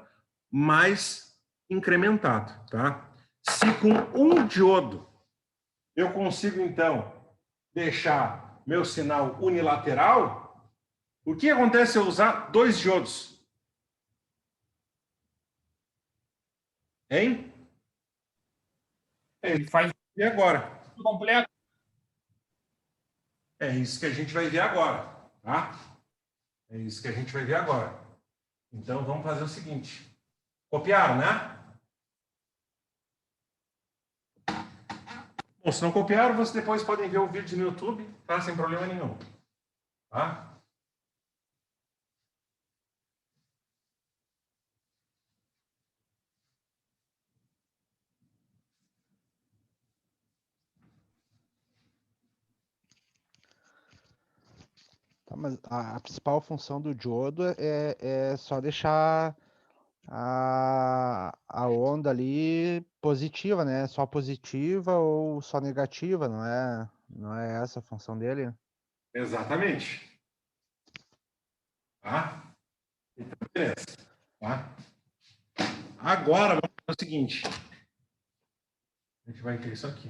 mais incrementado, tá? Se com um diodo eu consigo, então, deixar meu sinal unilateral, o que acontece se eu usar 2 diodos? Hein? Ele faz E agora? tudo completo. É isso que a gente vai ver agora, tá? É isso que a gente vai ver agora. Então, vamos fazer o seguinte. Copiaram, né? Bom, se não copiaram, vocês depois podem ver o vídeo no YouTube, tá? Sem problema nenhum. Tá? Tá, mas a principal função do diodo é só deixar a onda ali positiva, né? Só positiva ou só negativa, não é essa a função dele? Exatamente. Tá? Então, beleza. Tá? Agora, vamos fazer o seguinte. A gente vai ter isso aqui.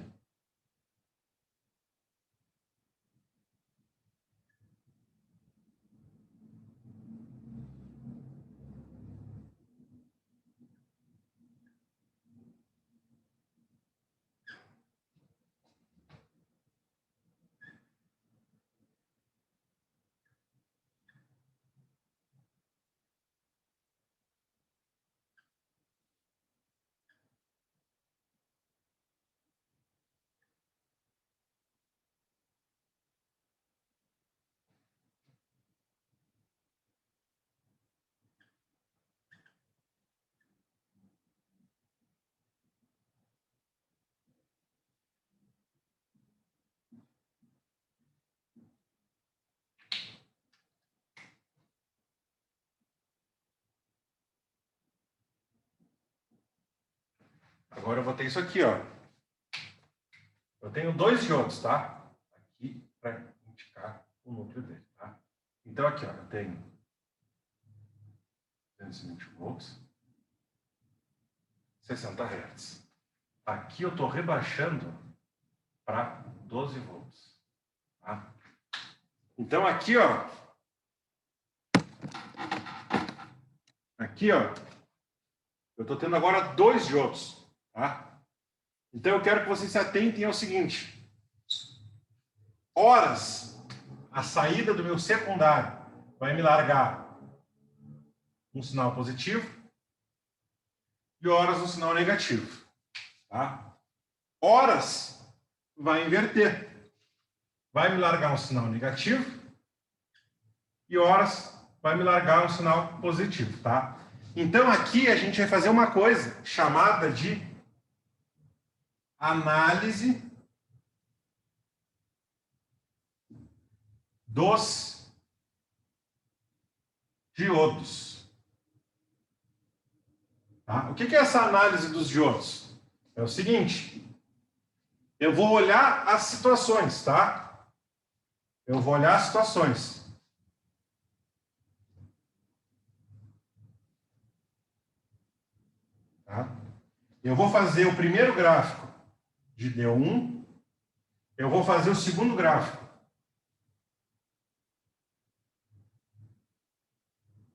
Agora eu vou ter isso aqui, ó. Eu tenho 2 diodos, tá? Aqui para indicar o núcleo dele, tá? Então aqui, ó, eu tenho 220 volts, 60 Hz. Aqui eu estou rebaixando para 12 volts, tá? Então aqui, ó, eu estou tendo agora 2 diodos, tá? Então eu quero que vocês se atentem ao seguinte: horas a saída do meu secundário vai me largar um sinal positivo e horas um sinal negativo, tá? Horas vai inverter, vai me largar um sinal negativo e horas vai me largar um sinal positivo, tá? Então aqui a gente vai fazer uma coisa chamada de análise dos diodos. Tá? O que é essa análise dos diodos? É o seguinte: eu vou olhar as situações, tá? Eu vou olhar as situações. Tá? Eu vou fazer o primeiro gráfico de D1, eu vou fazer o segundo gráfico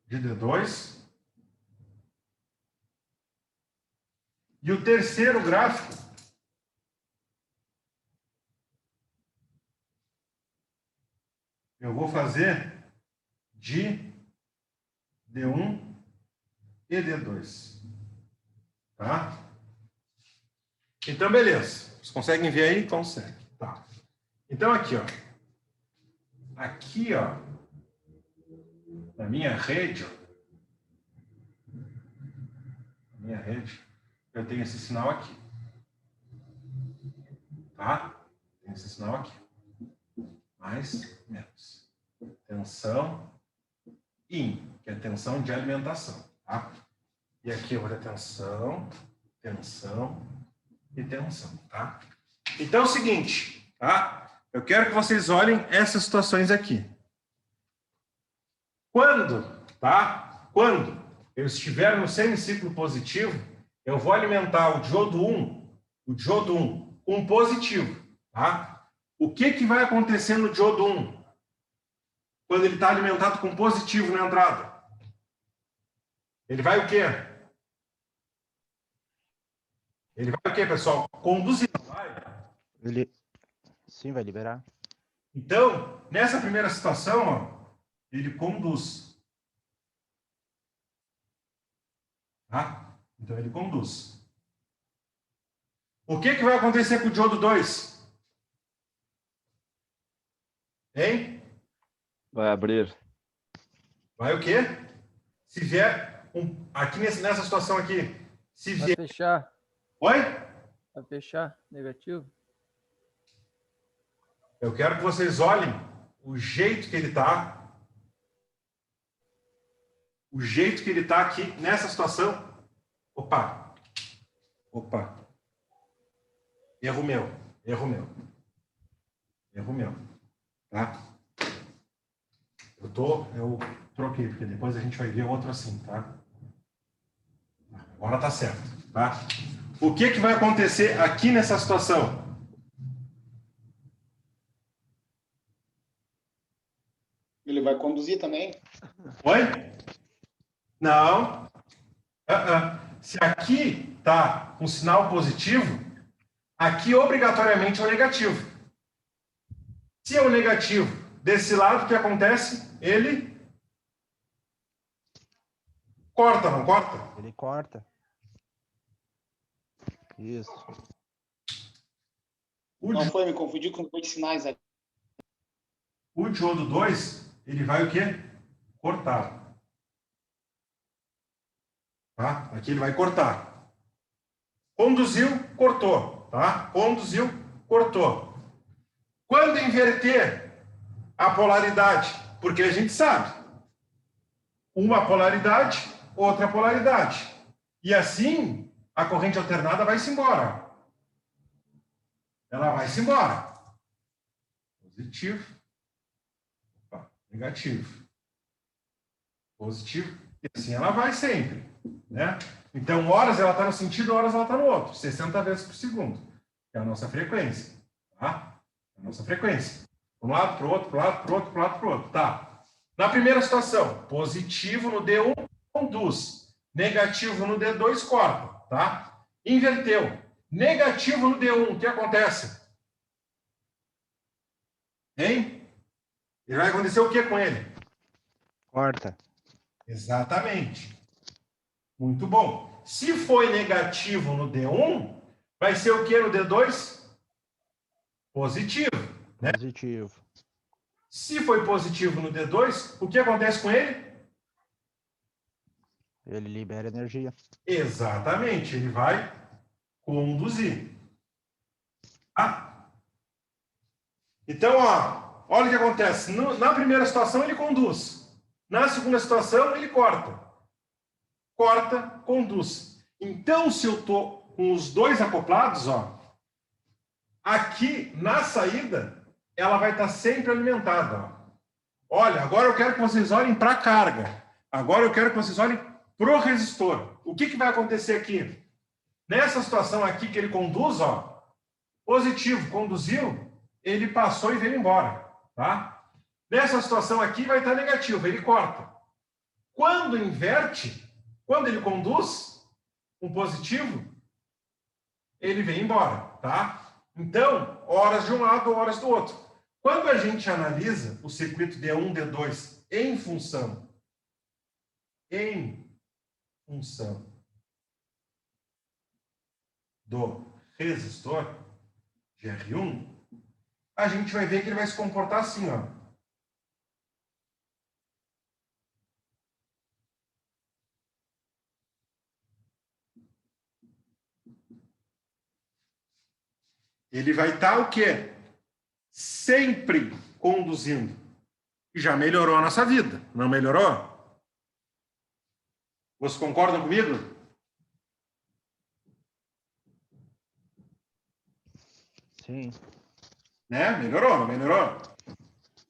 de D2 e o terceiro gráfico eu vou fazer de D1 e D2. Tá? Então, beleza. Vocês conseguem ver aí? Consegue. Tá. Então, aqui, ó. Aqui, ó. Na minha rede, ó. Na minha rede, eu tenho esse sinal aqui. Tá? Tem esse sinal aqui. Mais, menos. Tensão IN, que é tensão de alimentação. Tá? E aqui eu vou ter tensão, tensão e tensão, tá? Então é o seguinte, tá? Eu quero que vocês olhem essas situações aqui. Quando eu estiver no semiciclo positivo, eu vou alimentar o diodo 1 com positivo, tá? O que vai acontecer no diodo 1 quando ele está alimentado com positivo na entrada? Ele vai o quê? Ele vai o quê, pessoal? Conduzir, não vai? Sim, vai liberar. Então, nessa primeira situação, ó, ele conduz. Tá? Então, ele conduz. O que vai acontecer com o diodo 2? Hein? Vai abrir. Vai o quê? Se vier aqui nessa situação aqui, se Vai vier... fechar. Oi? Vai fechar. Negativo. Eu quero que vocês olhem o jeito que ele está. O jeito que ele está aqui nessa situação. Opa. Erro meu. Tá? Eu troquei, porque depois a gente vai ver outro assim, tá? Agora tá certo, tá? O que vai acontecer aqui nessa situação? Ele vai conduzir também? Oi? Não. Se aqui tá um sinal positivo, aqui obrigatoriamente é o negativo. Se é o negativo desse lado, o que acontece? Ele corta, não corta? Ele corta. Isso. Não foi, me confundi com dois sinais aqui. O diodo 2, ele vai o quê? Cortar. Tá? Aqui ele vai cortar. Conduziu, cortou. Tá? Conduziu, cortou. Quando inverter a polaridade? Porque a gente sabe. Uma polaridade, outra polaridade. E assim, a corrente alternada vai-se embora. Ela vai-se embora. Positivo. Opa, negativo. Positivo. E assim ela vai sempre. Né? Então, horas ela está no sentido, horas ela está no outro. 60 vezes por segundo. É a nossa frequência. Tá? É a nossa frequência. De um lado para o outro, para o lado, para o outro, para o lado, para o outro. Tá. Na primeira situação, positivo no D1 conduz. Negativo no D2 corta. Tá? Inverteu. Negativo no D1, o que acontece? Hein? E vai acontecer o que com ele? Corta. Exatamente. Muito bom. Se foi negativo no D1, vai ser o que no D2? Positivo. Né? Positivo. Se foi positivo no D2, o que acontece com ele? Ele libera energia. Exatamente. Ele vai conduzir. Ah. Então, ó, olha o que acontece. Na primeira situação, ele conduz. Na segunda situação, ele corta. Corta, conduz. Então, se eu estou com os dois acoplados, ó, aqui na saída, ela vai estar sempre alimentada. Ó. Olha, agora eu quero que vocês olhem para a carga. Agora eu quero que vocês olhem para o resistor. O que vai acontecer aqui? Nessa situação aqui que ele conduz, ó, positivo, conduziu, ele passou e veio embora. Tá? Nessa situação aqui vai estar negativo, ele corta. Quando inverte, quando ele conduz um positivo, ele vem embora, tá? Então, horas de um lado, horas do outro. Quando a gente analisa o circuito D1, D2 em função do resistor de R1, a gente vai ver que ele vai se comportar assim, ó. Ele vai estar o quê? Sempre conduzindo. E já melhorou a nossa vida, não melhorou? Vocês concordam comigo? Sim. Né? Melhorou, não melhorou?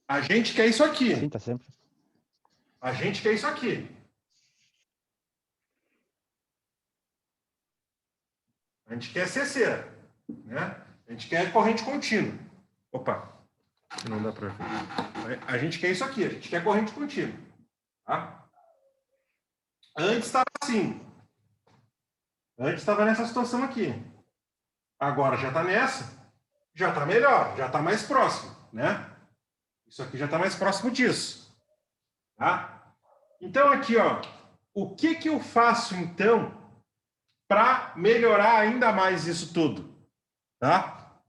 A gente quer isso aqui. Sim, tá sempre. A gente quer isso aqui. A gente quer CC, né? A gente quer corrente contínua. Opa, não dá para ver. A gente quer isso aqui, a gente quer corrente contínua. Tá? Antes estava assim. Antes estava nessa situação aqui. Agora já está nessa. Já está melhor, já está mais próximo, né? Isso aqui já está mais próximo disso. Tá? Então aqui, ó, o que eu faço então para melhorar ainda mais isso tudo? Tá?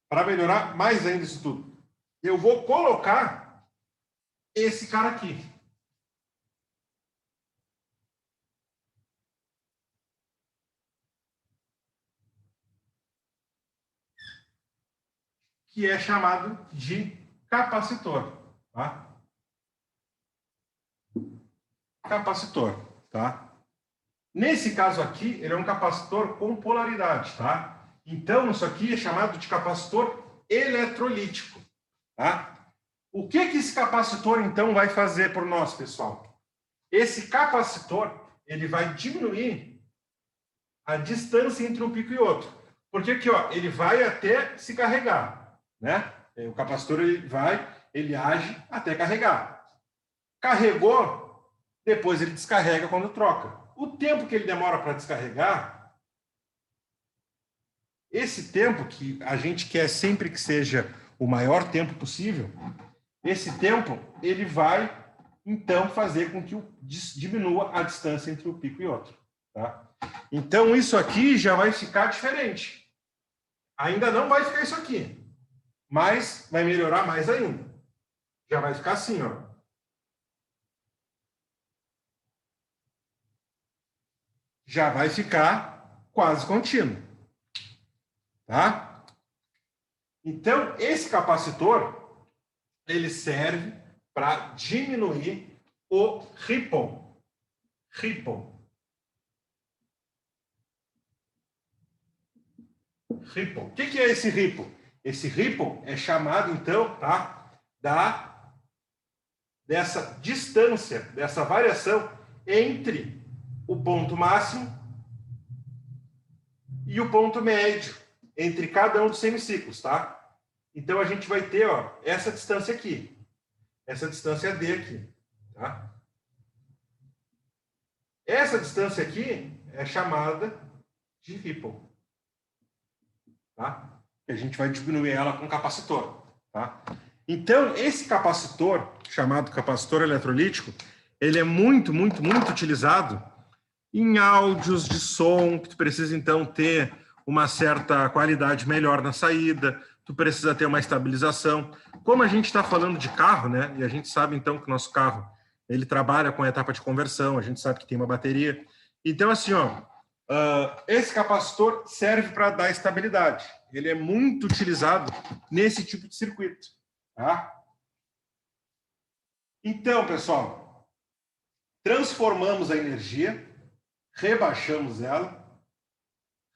Para melhorar mais ainda isso tudo. Eu vou colocar esse cara aqui. Que é chamado de capacitor. Tá? Capacitor. Tá? Nesse caso aqui, ele é um capacitor com polaridade. Tá? Então, isso aqui é chamado de capacitor eletrolítico. Tá? O que esse capacitor, então, vai fazer por nós, pessoal? Esse capacitor, ele vai diminuir a distância entre um pico e outro. Porque aqui, ó, ele vai até se carregar, né? O capacitor, ele age até carregar. Carregou, depois ele descarrega quando troca. O tempo que ele demora para descarregar, esse tempo que a gente quer sempre que seja o maior tempo possível, esse tempo, ele vai, então, fazer com que diminua a distância entre um pico e outro. Tá? Então, isso aqui já vai ficar diferente. Ainda não vai ficar isso aqui, mas vai melhorar mais ainda. Já vai ficar assim, ó. Já vai ficar quase contínuo. Tá? Então, esse capacitor, ele serve para diminuir o ripple. Ripple. Ripple. O que é esse ripple? Esse ripple é chamado, então, tá, dessa distância, dessa variação entre o ponto máximo e o ponto médio, entre cada um dos semiciclos, tá? Então, a gente vai ter, ó, essa distância aqui. Essa distância D aqui, tá? Essa distância aqui é chamada de ripple, tá? A gente vai diminuir ela com capacitor, tá? Então, esse capacitor, chamado capacitor eletrolítico, ele é muito, muito, muito utilizado em áudios de som, que tu precisa, então, ter uma certa qualidade melhor na saída, tu precisa ter uma estabilização. Como a gente está falando de carro, né? E a gente sabe, então, que o nosso carro, ele trabalha com a etapa de conversão, a gente sabe que tem uma bateria. Então, assim, ó, esse capacitor serve para dar estabilidade. Ele é muito utilizado nesse tipo de circuito, tá? Então, pessoal, transformamos a energia, rebaixamos ela,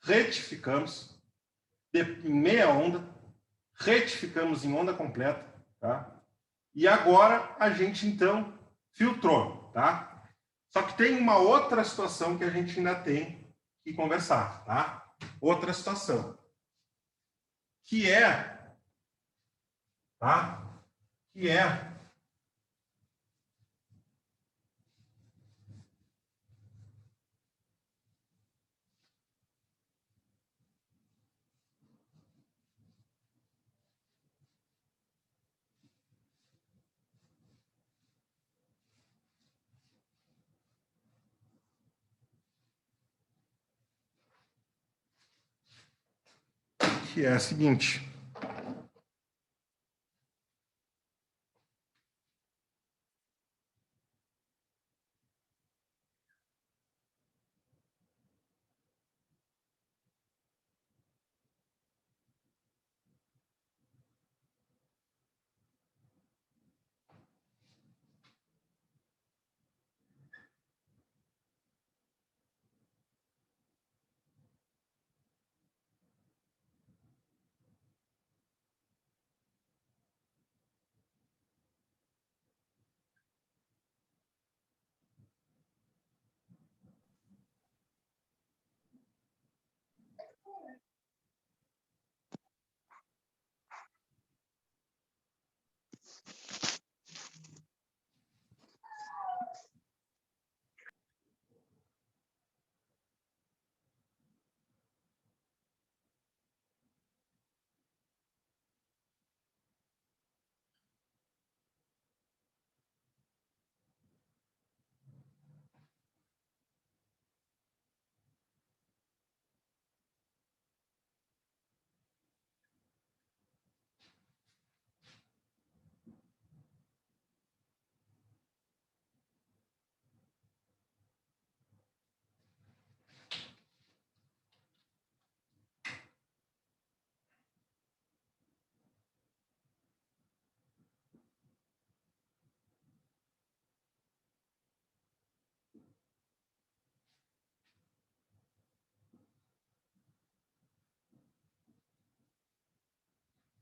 retificamos em meia onda, retificamos em onda completa, tá? E agora a gente, então, filtrou, tá? Só que tem uma outra situação que a gente ainda tem que conversar, tá? Outra situação. Que é, tá? Que é a seguinte.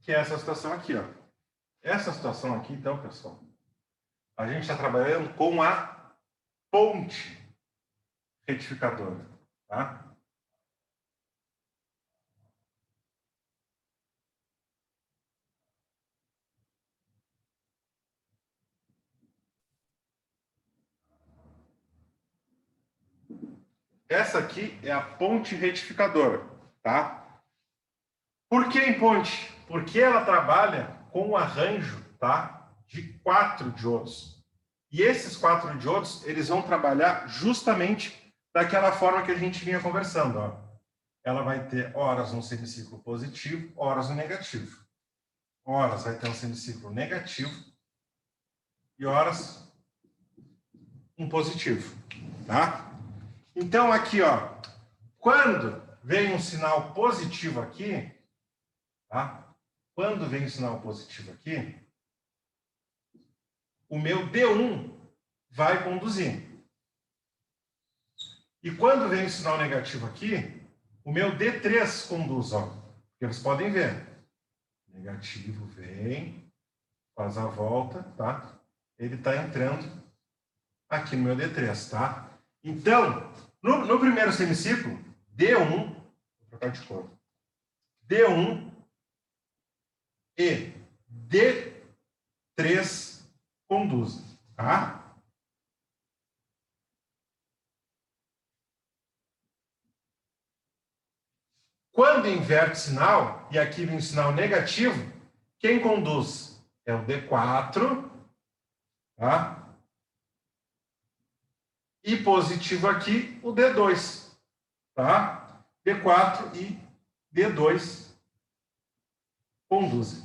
Que é essa situação aqui, ó. Essa situação aqui, então, pessoal, a gente está trabalhando com a ponte retificadora, tá? Essa aqui é a ponte retificadora, tá? Por que em ponte? Porque ela trabalha com um arranjo, tá, de 4 diodos. E esses 4 diodos, eles vão trabalhar justamente daquela forma que a gente vinha conversando, ó. Ela vai ter horas um semiciclo positivo, horas um negativo. Horas vai ter um semiciclo negativo e horas um positivo, tá? Então, aqui, ó, quando vem um sinal positivo aqui, tá? Quando vem um sinal positivo aqui, o meu D1 vai conduzir. E quando vem um sinal negativo aqui, o meu D3 conduz, ó. E vocês podem ver. Negativo vem, faz a volta, tá? Ele está entrando aqui no meu D3, tá? Então, no primeiro semiciclo, D1, vou trocar de cor, D1 e D3 conduzem, tá? Quando inverte sinal, e aqui vem um sinal negativo, quem conduz é o D4, tá? E positivo aqui, o D2, tá? D4 e D2 conduzem.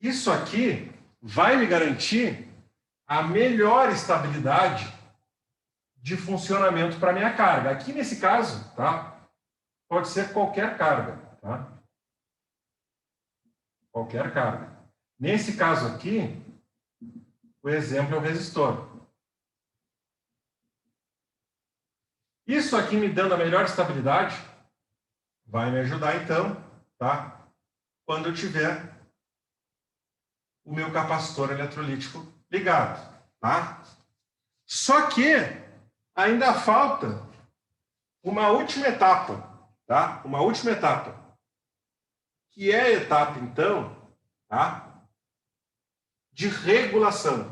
Isso aqui vai me garantir a melhor estabilidade de funcionamento para minha carga. Aqui nesse caso, tá? Pode ser qualquer carga, tá? Qualquer carga. Nesse caso aqui, o exemplo é o resistor. Isso aqui me dando a melhor estabilidade vai me ajudar então, tá? Quando eu tiver o meu capacitor eletrolítico ligado, tá? Só que ainda falta uma última etapa, tá? Uma última etapa, que é a etapa, então, tá? De regulação.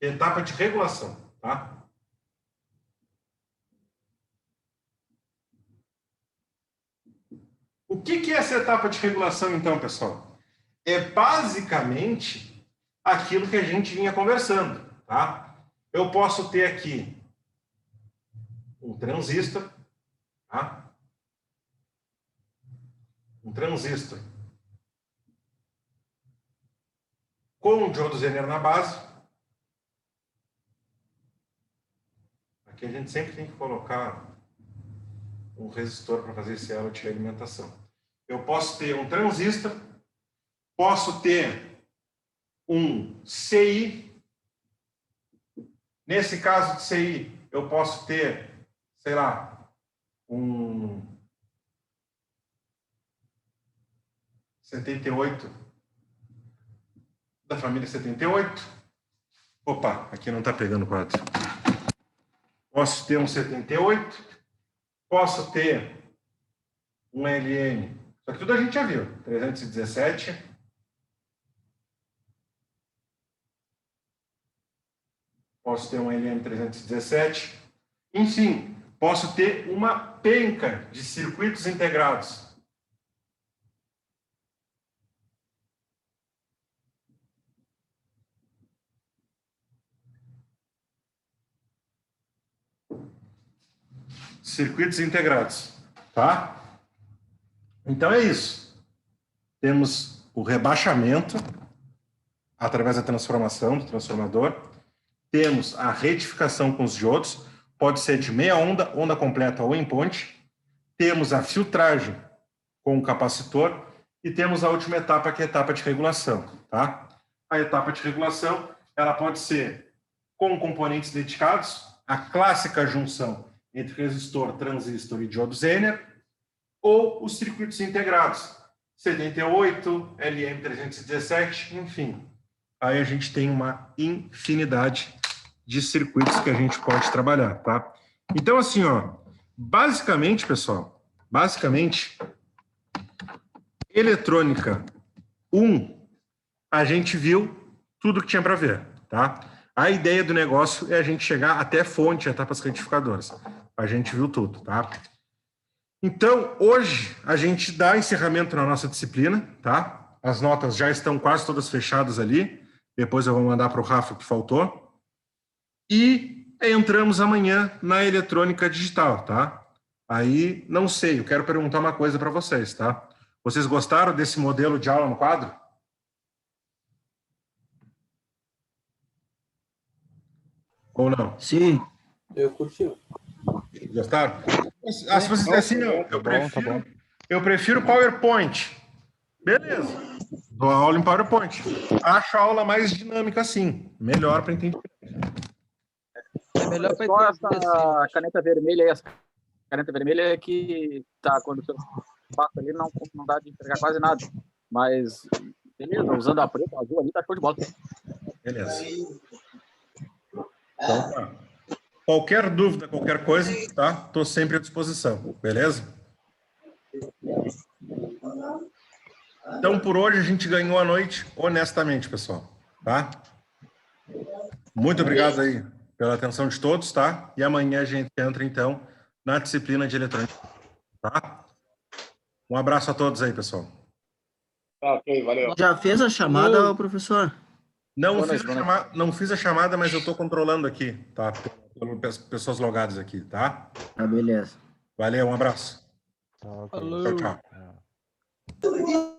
Etapa de regulação, tá? O que é essa etapa de regulação, então, pessoal? É basicamente aquilo que a gente vinha conversando, tá? Eu posso ter aqui um transistor, tá? Um transistor com um diodo Zener na base. Aqui a gente sempre tem que colocar um resistor para fazer esse elo de alimentação. Eu posso ter um transistor, posso ter um CI. Nesse caso de CI, eu posso ter, sei lá, um 78 da família 78. Opa, aqui não está pegando o quadro. Posso ter um 78. Posso ter um LM. Isso aqui tudo a gente já viu. 317. Posso ter um LM317. Enfim, posso ter uma penca de circuitos integrados. Circuitos integrados, tá? Então é isso. Temos o rebaixamento através da transformação do transformador. Temos a retificação com os diodos, pode ser de meia onda, onda completa ou em ponte. Temos a filtragem com o capacitor e temos a última etapa, que é a etapa de regulação, tá? A etapa de regulação, ela pode ser com componentes dedicados, a clássica junção entre resistor, transistor e diodo Zener, ou os circuitos integrados, 78, LM317, enfim. Aí a gente tem uma infinidade de circuitos que a gente pode trabalhar, tá? Então, assim, ó, basicamente, pessoal, eletrônica 1, a gente viu tudo que tinha para ver, tá? A ideia do negócio é a gente chegar até fonte, etapas retificadoras. A gente viu tudo, tá? Então, hoje, a gente dá encerramento na nossa disciplina, tá? As notas já estão quase todas fechadas ali. Depois eu vou mandar para o Rafa o que faltou. E entramos amanhã na eletrônica digital, tá? Aí, não sei, eu quero perguntar uma coisa para vocês, tá? Vocês gostaram desse modelo de aula no quadro? Ou não? Sim. Eu curti. Gostaram? Ah, se vocês disserem assim, eu prefiro PowerPoint. Beleza. Dou aula em PowerPoint. Acho a aula mais dinâmica assim. Melhor para entender. Melhor pra Só entender, assim. essa caneta vermelha aí, essa caneta vermelha é que tá, quando você passa ali, não dá de entregar quase nada. Mas, beleza, usando a preta, a azul ali, tá show de bola. Beleza. Então tá. Qualquer dúvida, qualquer coisa, tá? Tô sempre à disposição, beleza? Então, por hoje, a gente ganhou a noite honestamente, pessoal, tá? Muito obrigado aí pela atenção de todos, tá? E amanhã a gente entra, então, na disciplina de eletrônica, tá? Um abraço a todos aí, pessoal. Tá, ok, valeu. Já fez a chamada, professor? Não fiz a chamada, mas eu estou controlando aqui, tá? Pelas pessoas logadas aqui, tá? Ah, beleza. Valeu, um abraço. Tá, ok. Falou. Tchau, tchau.